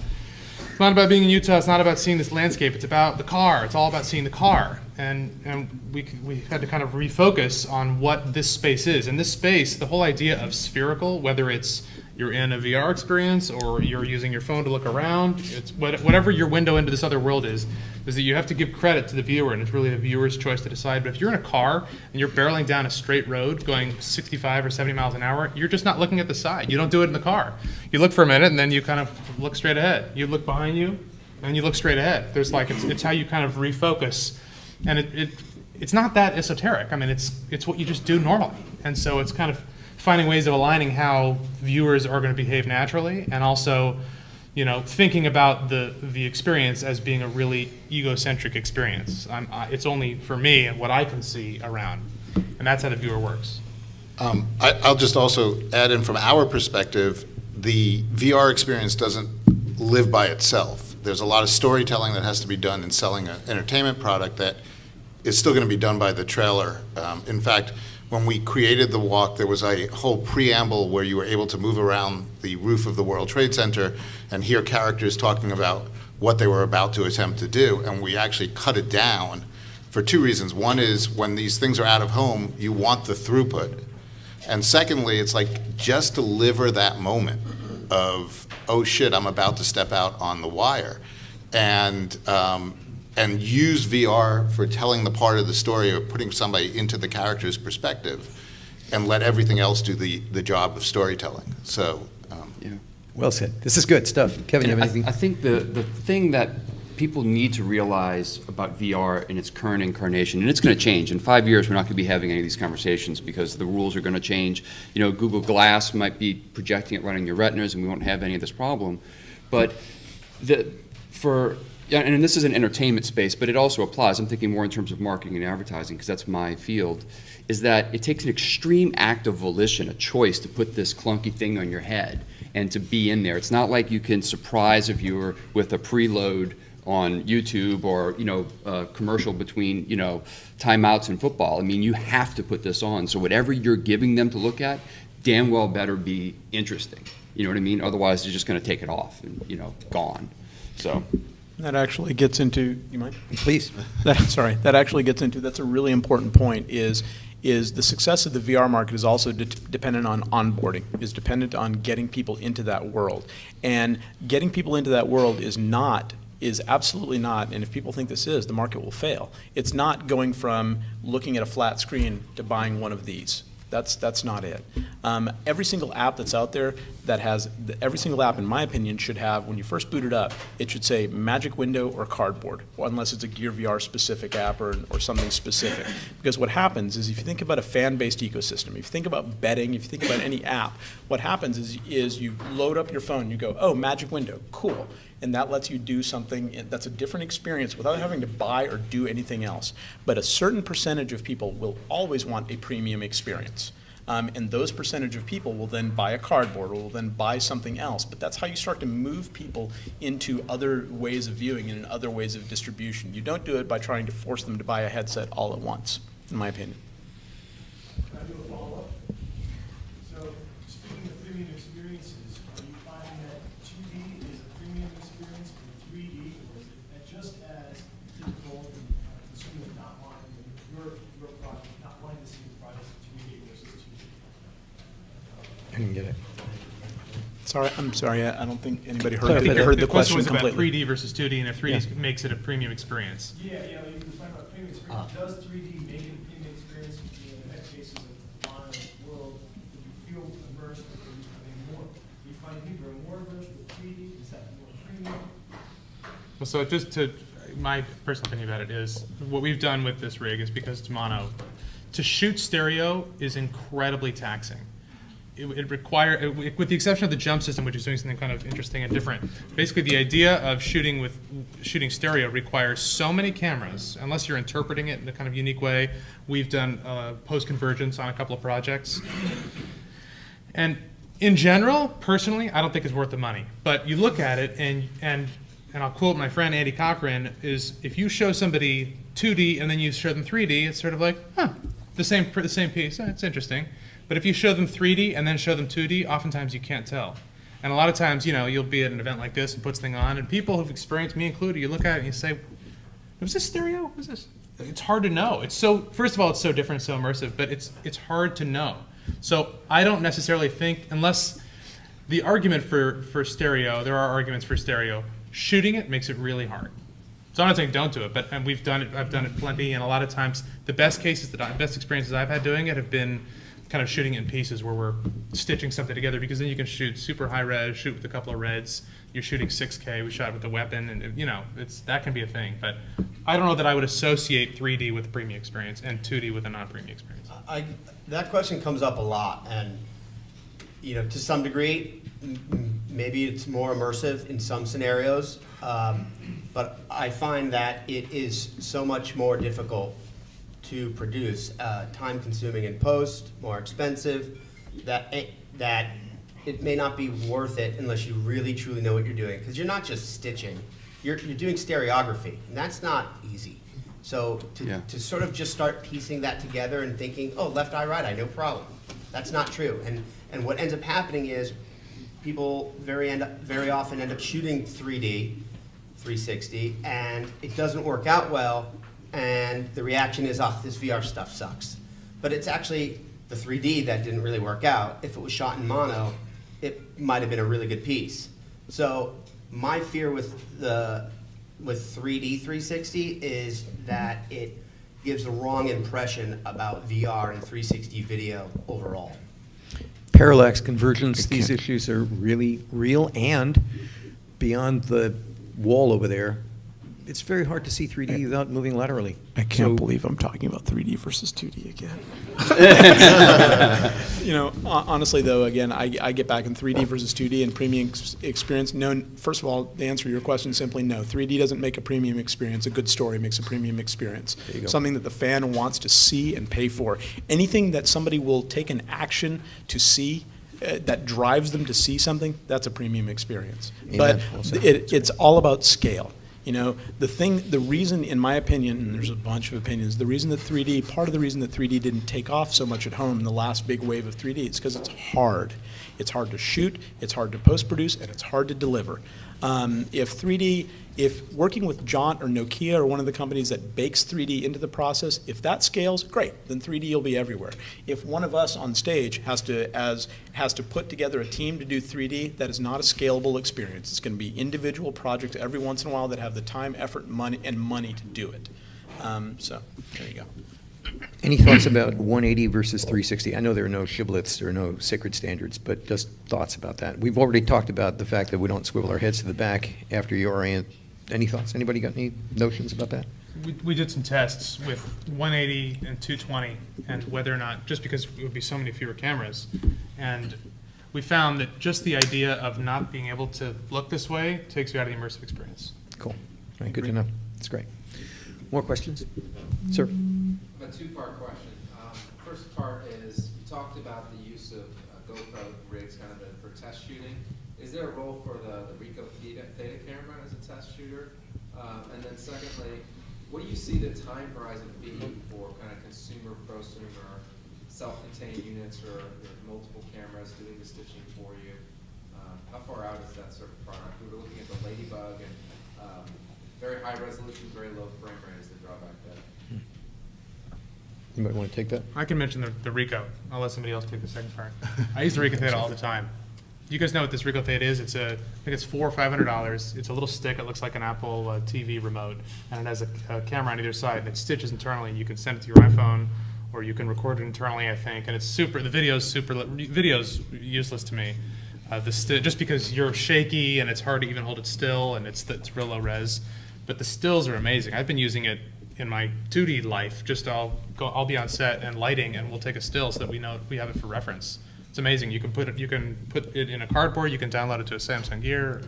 It's not about being in Utah, it's not about seeing this landscape, it's about the car. It's all about seeing the car. And we had to kind of refocus on what this space is. And this space, the whole idea of spherical, whether it's you're in a VR experience or you're using your phone to look around, it's whatever your window into this other world is that you have to give credit to the viewer, and it's really the viewer's choice to decide. But if you're in a car and you're barreling down a straight road going 65 or 70 miles an hour, you're just not looking at the side. You don't do it in the car. You look for a minute and then you kind of look straight ahead. You look behind you and you look straight ahead. There's like, it's how you kind of refocus. And it's not that esoteric. I mean, it's what you just do normally. And so it's kind of finding ways of aligning how viewers are going to behave naturally, and also, you know, thinking about the experience as being a really egocentric experience. It's only for me and what I can see around, and that's how the viewer works. I'll just also add in from our perspective, the VR experience doesn't live by itself. There's a lot of storytelling that has to be done in selling an entertainment product that is still going to be done by the trailer. In fact, when we created the walk, there was a whole preamble where you were able to move around the roof of the World Trade Center and hear characters talking about what they were about to attempt to do. And we actually cut it down for two reasons. One is when these things are out of home, you want the throughput. And secondly, it's like just deliver that moment of, oh shit, I'm about to step out on the wire. And use VR for telling the part of the story or putting somebody into the character's perspective, and let everything else do the job of storytelling. So, Yeah. Well said. This is good stuff. Kevin, you have anything? I think the thing that people need to realize about VR in its current incarnation, and it's going to change. In 5 years, we're not going to be having any of these conversations because the rules are going to change. You know, Google Glass might be projecting it right on your retinas, and we won't have any of this problem. But yeah, and this is an entertainment space, but it also applies. I'm thinking more in terms of marketing and advertising, because that's my field, is that it takes an extreme act of volition, a choice to put this clunky thing on your head and to be in there. It's not like you can surprise a viewer with a preload on YouTube or, you know, a commercial between, you know, timeouts in football. I mean, you have to put this on. So whatever you're giving them to look at, damn well better be interesting. You know what I mean? Otherwise, they're just going to take it off and, you know, gone. So. That actually gets into, you mind? Please. That actually gets into, that's a really important point, is the success of the VR market is also dependent on onboarding, is dependent on getting people into that world. And getting people into that world is absolutely not, and if people think this is, the market will fail. It's not going from looking at a flat screen to buying one of these. That's not it. Every single app that's out there every single app, in my opinion, should have, when you first boot it up, it should say Magic Window or Cardboard, unless it's a Gear VR specific app or something specific. Because what happens is, if you think about a fan-based ecosystem, if you think about betting, if you think about any app, what happens is you load up your phone, you go, oh, Magic Window, cool. And that lets you do something that's a different experience without having to buy or do anything else. But a certain percentage of people will always want a premium experience. And those percentage of people will then buy a cardboard or will then buy something else. But that's how you start to move people into other ways of viewing and in other ways of distribution. You don't do it by trying to force them to buy a headset all at once, in my opinion. Can I do a follow-up? So, speaking of premium experiences, are you finding that 2D is a premium experience for 3D, or is it just as difficult and consumers not wanting your product, not wanting to see the product in 3D versus 2D? I didn't get it. I'm sorry, I don't think anybody Clarify that. heard the The question question was about completely. 3D versus 2D, and if 3D makes it a premium experience. Yeah, you were talking about premium experience. Does 3D make it a premium experience? In the next cases of online world, do you feel immersed? Are you more? Do you find people are more immersed with 3D? Is that more premium? premium? Well, so just to, my personal opinion about it is, what we've done with this rig is because it's mono, to shoot stereo is incredibly taxing. It requires, with the exception of the jump system, which is doing something kind of interesting and different. Basically, the idea of shooting stereo requires so many cameras, unless you're interpreting it in a kind of unique way. We've done post-convergence on a couple of projects. And in general, personally, I don't think it's worth the money. But you look at it, and I'll quote my friend Andy Cochran, is if you show somebody 2D and then you show them 3D, it's sort of like, huh, the same piece, it's interesting. But if you show them 3D and then show them 2D, oftentimes you can't tell. And a lot of times, you know, you'll be at an event like this and put something on, and people who've experienced, me included, you look at it and you say, was this stereo? Was this? It's hard to know. It's so, first of all, it's so different, so immersive, but it's hard to know. So I don't necessarily think, unless the argument for stereo, there are arguments for stereo, shooting it makes it really hard. So I'm not saying don't do it, but and we've done it. I've done it plenty, and a lot of times the best experiences I've had doing it have been kind of shooting it in pieces where we're stitching something together, because then you can shoot super high res, shoot with a couple of reds. You're shooting 6K. We shot with the weapon, and you know that can be a thing. But I don't know that I would associate 3D with a premium experience and 2D with a non-premium experience. That question comes up a lot, and you know, to some degree, maybe it's more immersive in some scenarios, but I find that it is so much more difficult to produce, time-consuming in post, more expensive, that it may not be worth it unless you really truly know what you're doing, because you're not just stitching, you're doing stereography, and that's not easy. So to sort of just start piecing that together and thinking, oh, left eye, right eye, no problem. That's not true. And what ends up happening is people very often end up shooting 3D, 360, and it doesn't work out well, and the reaction is, oh, this VR stuff sucks. But it's actually the 3D that didn't really work out. If it was shot in mono, it might have been a really good piece. So my fear with 3D 360 is that it gives the wrong impression about VR and 360 video overall. Parallax convergence, these issues are really real, and beyond the wall over there, it's very hard to see 3D without moving laterally. I can't believe I'm talking about 3D versus 2D again. You know, honestly though, again, I get back in 3D versus 2D and premium experience. No, first of all, the answer to your question is simply no. 3D doesn't make a premium experience. A good story makes a premium experience. Something that the fan wants to see and pay for. Anything that somebody will take an action to see that drives them to see something, that's a premium experience. Amen. But it's all about scale. You know, the reason, in my opinion, and there's a bunch of opinions, part of the reason that 3D didn't take off so much at home in the last big wave of 3D is because it's hard. It's hard to shoot, it's hard to post-produce, and it's hard to deliver. If working with Jaunt or Nokia or one of the companies that bakes 3D into the process, if that scales, great, then 3D will be everywhere. If one of us on stage has to put together a team to do 3D, that is not a scalable experience. It's going to be individual projects every once in a while that have the time, effort, money to do it. So there you go. Any thoughts about 180 versus 360? I know there are no shibboleths, there are no sacred standards, but just thoughts about that. We've already talked about the fact that we don't swivel our heads to the back after you orient. Any thoughts? Anybody got any notions about that? We did some tests with 180 and 220, and whether or not, just because it would be so many fewer cameras, and we found that just the idea of not being able to look this way takes you out of the immersive experience. Cool. All right, good to know. That's great. More questions? Sir? A two-part question. First part is, you talked about the use of GoPro rigs kind of for test shooting. Is there a role for the Ricoh Theta camera as a test shooter? And then secondly, what do you see the time horizon be for kind of consumer, prosumer, self-contained units or multiple cameras doing the stitching for you? How far out is that sort of product? We were looking at the Ladybug and very high resolution, very low frame rate is the drawback there. You might want to take that. I can mention the Ricoh. I'll let somebody else take the second part. I use the Ricoh Theta all the time. You guys know what this Ricoh Theta is? I think it's $400 or $500. It's a little stick. It looks like an Apple TV remote, and it has a camera on either side. And it stitches internally. You can send it to your iPhone, or you can record it internally, I think. And it's super. The video's useless to me. Just because you're shaky and it's hard to even hold it still, and it's real low res, but the stills are amazing. I've been using it in my 2D life. Just I'll be on set and lighting, and we'll take a still so that we know we have it for reference. It's amazing. You can put it in a cardboard. You can download it to a Samsung Gear.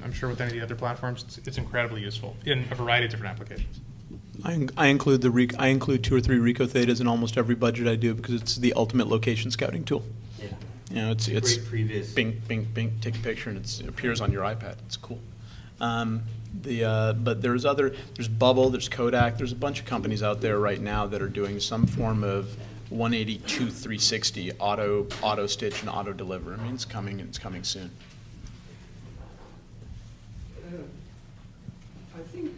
I'm sure with any of the other platforms, it's incredibly useful in a variety of different applications. I include 2 or 3 Ricoh Thetas in almost every budget I do because it's the ultimate location scouting tool. Yeah. You know, it's Great previs. bing, bing, bing, take a picture and it appears on your iPad. It's cool. But there's Bubble, there's Kodak, there's a bunch of companies out there right now that are doing some form of 180 to 360 auto stitch and auto deliver. I mean, it's coming and it's coming soon. I think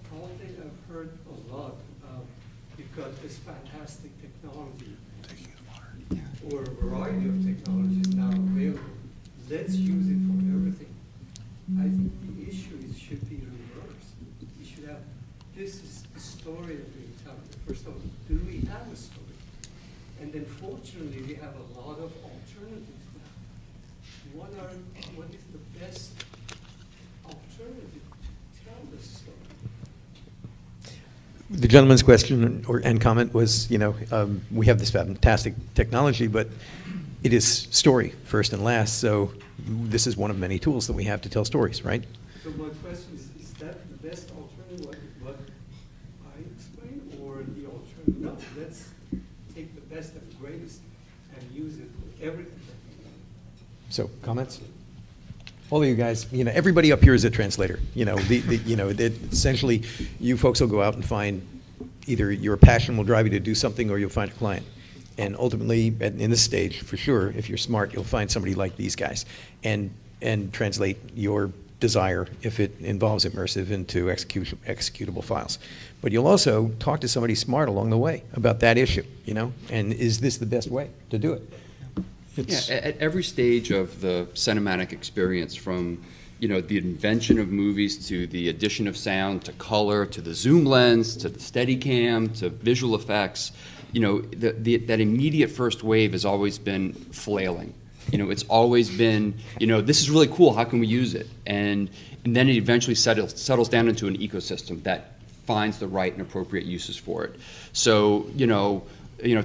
probably I've heard a lot about you've got this fantastic technology or a variety of technologies now available. Let's use it for everything. I think the issue should be reversed. We should have, this is the story that we're telling. First of all, do we have a story? And then fortunately, we have a lot of alternatives now. What is the best alternative to tell this story? The gentleman's question and comment was, we have this fantastic technology, but it is story first and last. So this is one of many tools that we have to tell stories, right? So my question is that the best alternative, what I explained, or the alternative? No, let's take the best and the greatest and use it for everything. So comments? All of you guys, everybody up here is a translator. Essentially, you folks will go out and find either your passion will drive you to do something, or you'll find a client. And ultimately, in this stage, for sure, if you're smart, you'll find somebody like these guys, and translate your desire, if it involves immersive, into executable files. But you'll also talk to somebody smart along the way about that issue. And is this the best way to do it? At every stage of the cinematic experience, from the invention of movies to the addition of sound to color to the zoom lens to the Steadicam to visual effects, that immediate first wave has always been flailing. It's always been, this is really cool. How can we use it? And then it eventually settles down into an ecosystem that finds the right and appropriate uses for it. So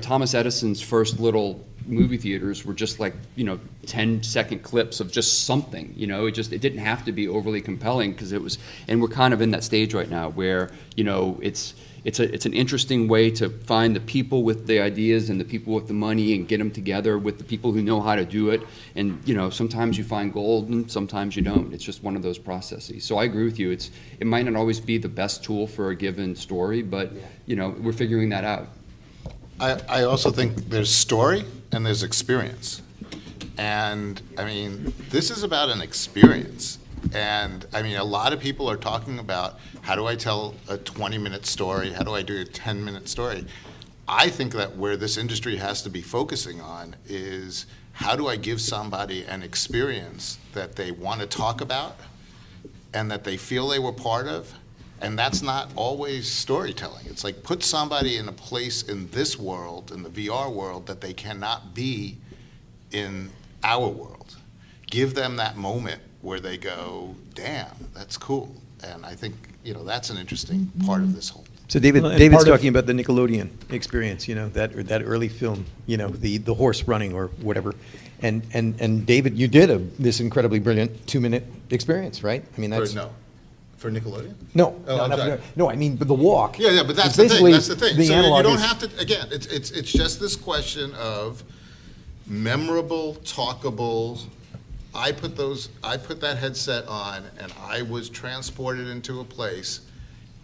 Thomas Edison's first little movie theaters were just like 10-second clips of just something. It didn't have to be overly compelling because it was. And we're kind of in that stage right now where it's an interesting way to find the people with the ideas and the people with the money and get them together with the people who know how to do it. And sometimes you find gold and sometimes you don't. It's just one of those processes. So I agree with you. It might not always be the best tool for a given story, but we're figuring that out. I also think there's story and there's experience. And, this is about an experience. And, a lot of people are talking about, how do I tell a 20-minute story? How do I do a 10-minute story? I think that where this industry has to be focusing on is, how do I give somebody an experience that they want to talk about and that they feel they were part of? And that's not always storytelling. It's like, put somebody in a place in this world, in the VR world, that they cannot be in our world. Give them that moment where they go, damn, that's cool. And I think, that's an interesting part of this whole. So David's talking about the Nickelodeon experience, that early film, the horse running or whatever. And David, you did this incredibly brilliant 2-minute experience, right? That's. For Nickelodeon? No, Oh, I'm sorry. but the walk. Yeah, but that's the thing. That's the thing. So you don't have to. Again, it's just this question of memorable, talkable. I put that headset on, and I was transported into a place.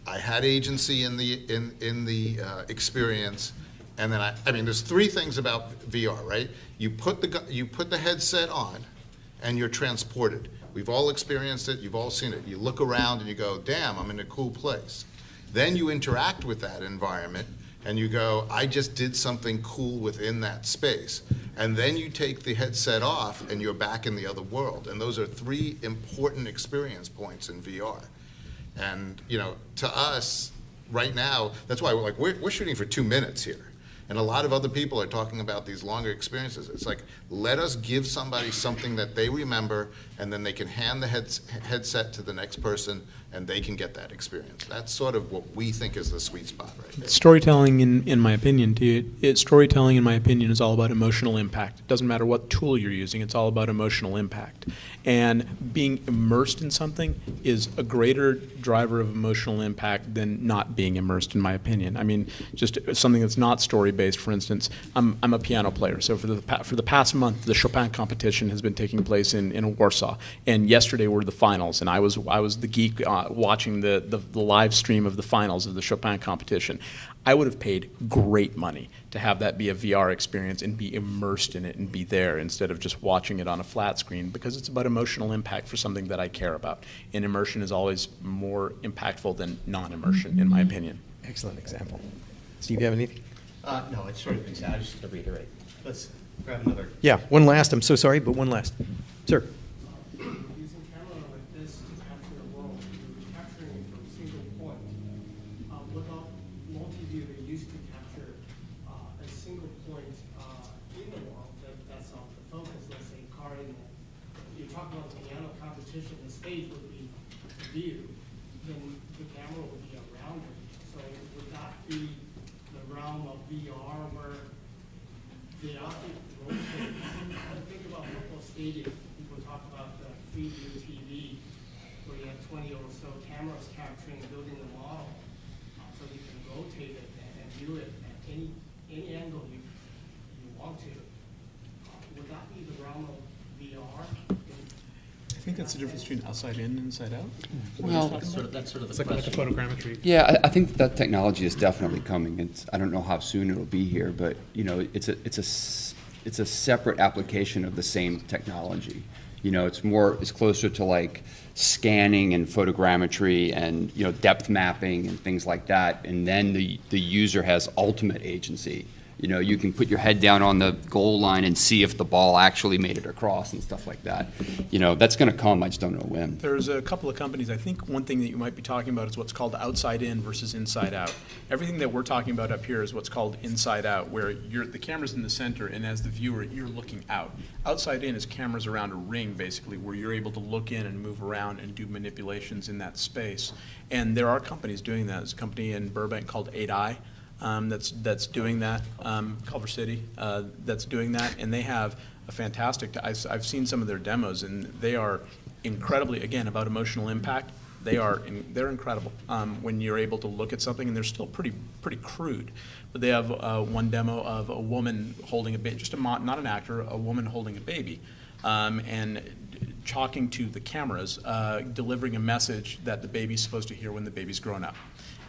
I had agency in the experience, and then there's 3 things about VR, right? You put the headset on, and you're transported. We've all experienced it. You've all seen it. You look around and you go, damn, I'm in a cool place. Then you interact with that environment and you go, I just did something cool within that space. And then you take the headset off and you're back in the other world. And those are 3 important experience points in VR. And, to us, right now, that's why we're shooting for 2 minutes here. And a lot of other people are talking about these longer experiences. It's like, let us give somebody something that they remember, and then they can hand the headset to the next person, and they can get that experience. That's sort of what we think is the sweet spot right there. Storytelling, in my opinion, storytelling, in my opinion, is all about emotional impact. It doesn't matter what tool you're using, it's all about emotional impact. And being immersed in something is a greater driver of emotional impact than not being immersed, in my opinion. I mean, just something that's not story-based, for instance, I'm a piano player, so for the past month, the Chopin competition has been taking place in Warsaw, and yesterday were the finals, and I was the geek watching the live stream of the finals of the Chopin competition. I would have paid great money to have that be a VR experience and be immersed in it and be there instead of just watching it on a flat screen, because it's about emotional impact for something that I care about. And immersion is always more impactful than non-immersion, in my opinion. Excellent example. Steve, you have anything? No, it's sort of been said. I was just going to reiterate. Let's grab another. Yeah, one last. I'm so sorry, but one last. Sir. Using camera like this to capture the world, you're capturing it from a single point. Without multi-view, they used to capture a single point in the world that's on the focus, let's say car in it. You talk about the piano competition, the stage would be the view, then the camera would be around it. So would that be the realm of VR where the object rotates? I think about football stadium. People talk about the 3D TV where you have 20 or so cameras capturing, building the model, so you can rotate it and view it at any angle you want to. Would that be the realm of VR? I think that's the difference between outside in and inside out. Well, That's sort of the It's like a photogrammetry. Yeah, I think that technology is definitely coming. I don't know how soon it'll be here, but you know, it's a separate application of the same technology. You know, it's closer to like scanning and photogrammetry and, you know, depth mapping and things like that. And then the user has ultimate agency. You know, you can put your head down on the goal line and see if the ball actually made it across and stuff like that. You know, that's going to come. I just don't know when. There's a couple of companies. I think one thing that you might be talking about is what's called outside in versus inside out. Everything that we're talking about up here is what's called inside out, where the camera's in the center, and as the viewer, you're looking out. Outside in is cameras around a ring, basically, where you're able to look in and move around and do manipulations in that space. And there are companies doing that. There's a company in Burbank called 8i. That's doing that, Culver City, that's doing that, and they have a fantastic, I've seen some of their demos, and they are incredibly, again, about emotional impact, they're incredible when you're able to look at something, and they're still pretty crude, but they have one demo of a woman holding a baby, not an actor, a woman holding a baby, and talking to the cameras, delivering a message that the baby's supposed to hear when the baby's grown up.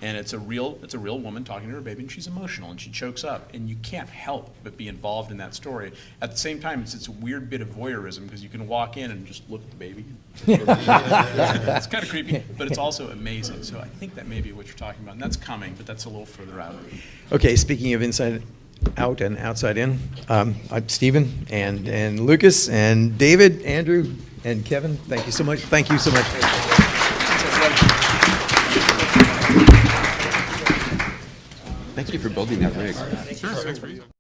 And it's a real woman talking to her baby, and she's emotional, and she chokes up, and you can't help but be involved in that story. At the same time, it's a weird bit of voyeurism, because you can walk in and just look at the baby. It's kind of creepy, but it's also amazing. So I think that may be what you're talking about, and that's coming, but that's a little further out. Okay, speaking of inside out and outside in, I'm Stephen and Lucas and David, Andrew, and Kevin. Thank you so much. Thank you so much. Thank you for building that rig. Sure, thanks for using it.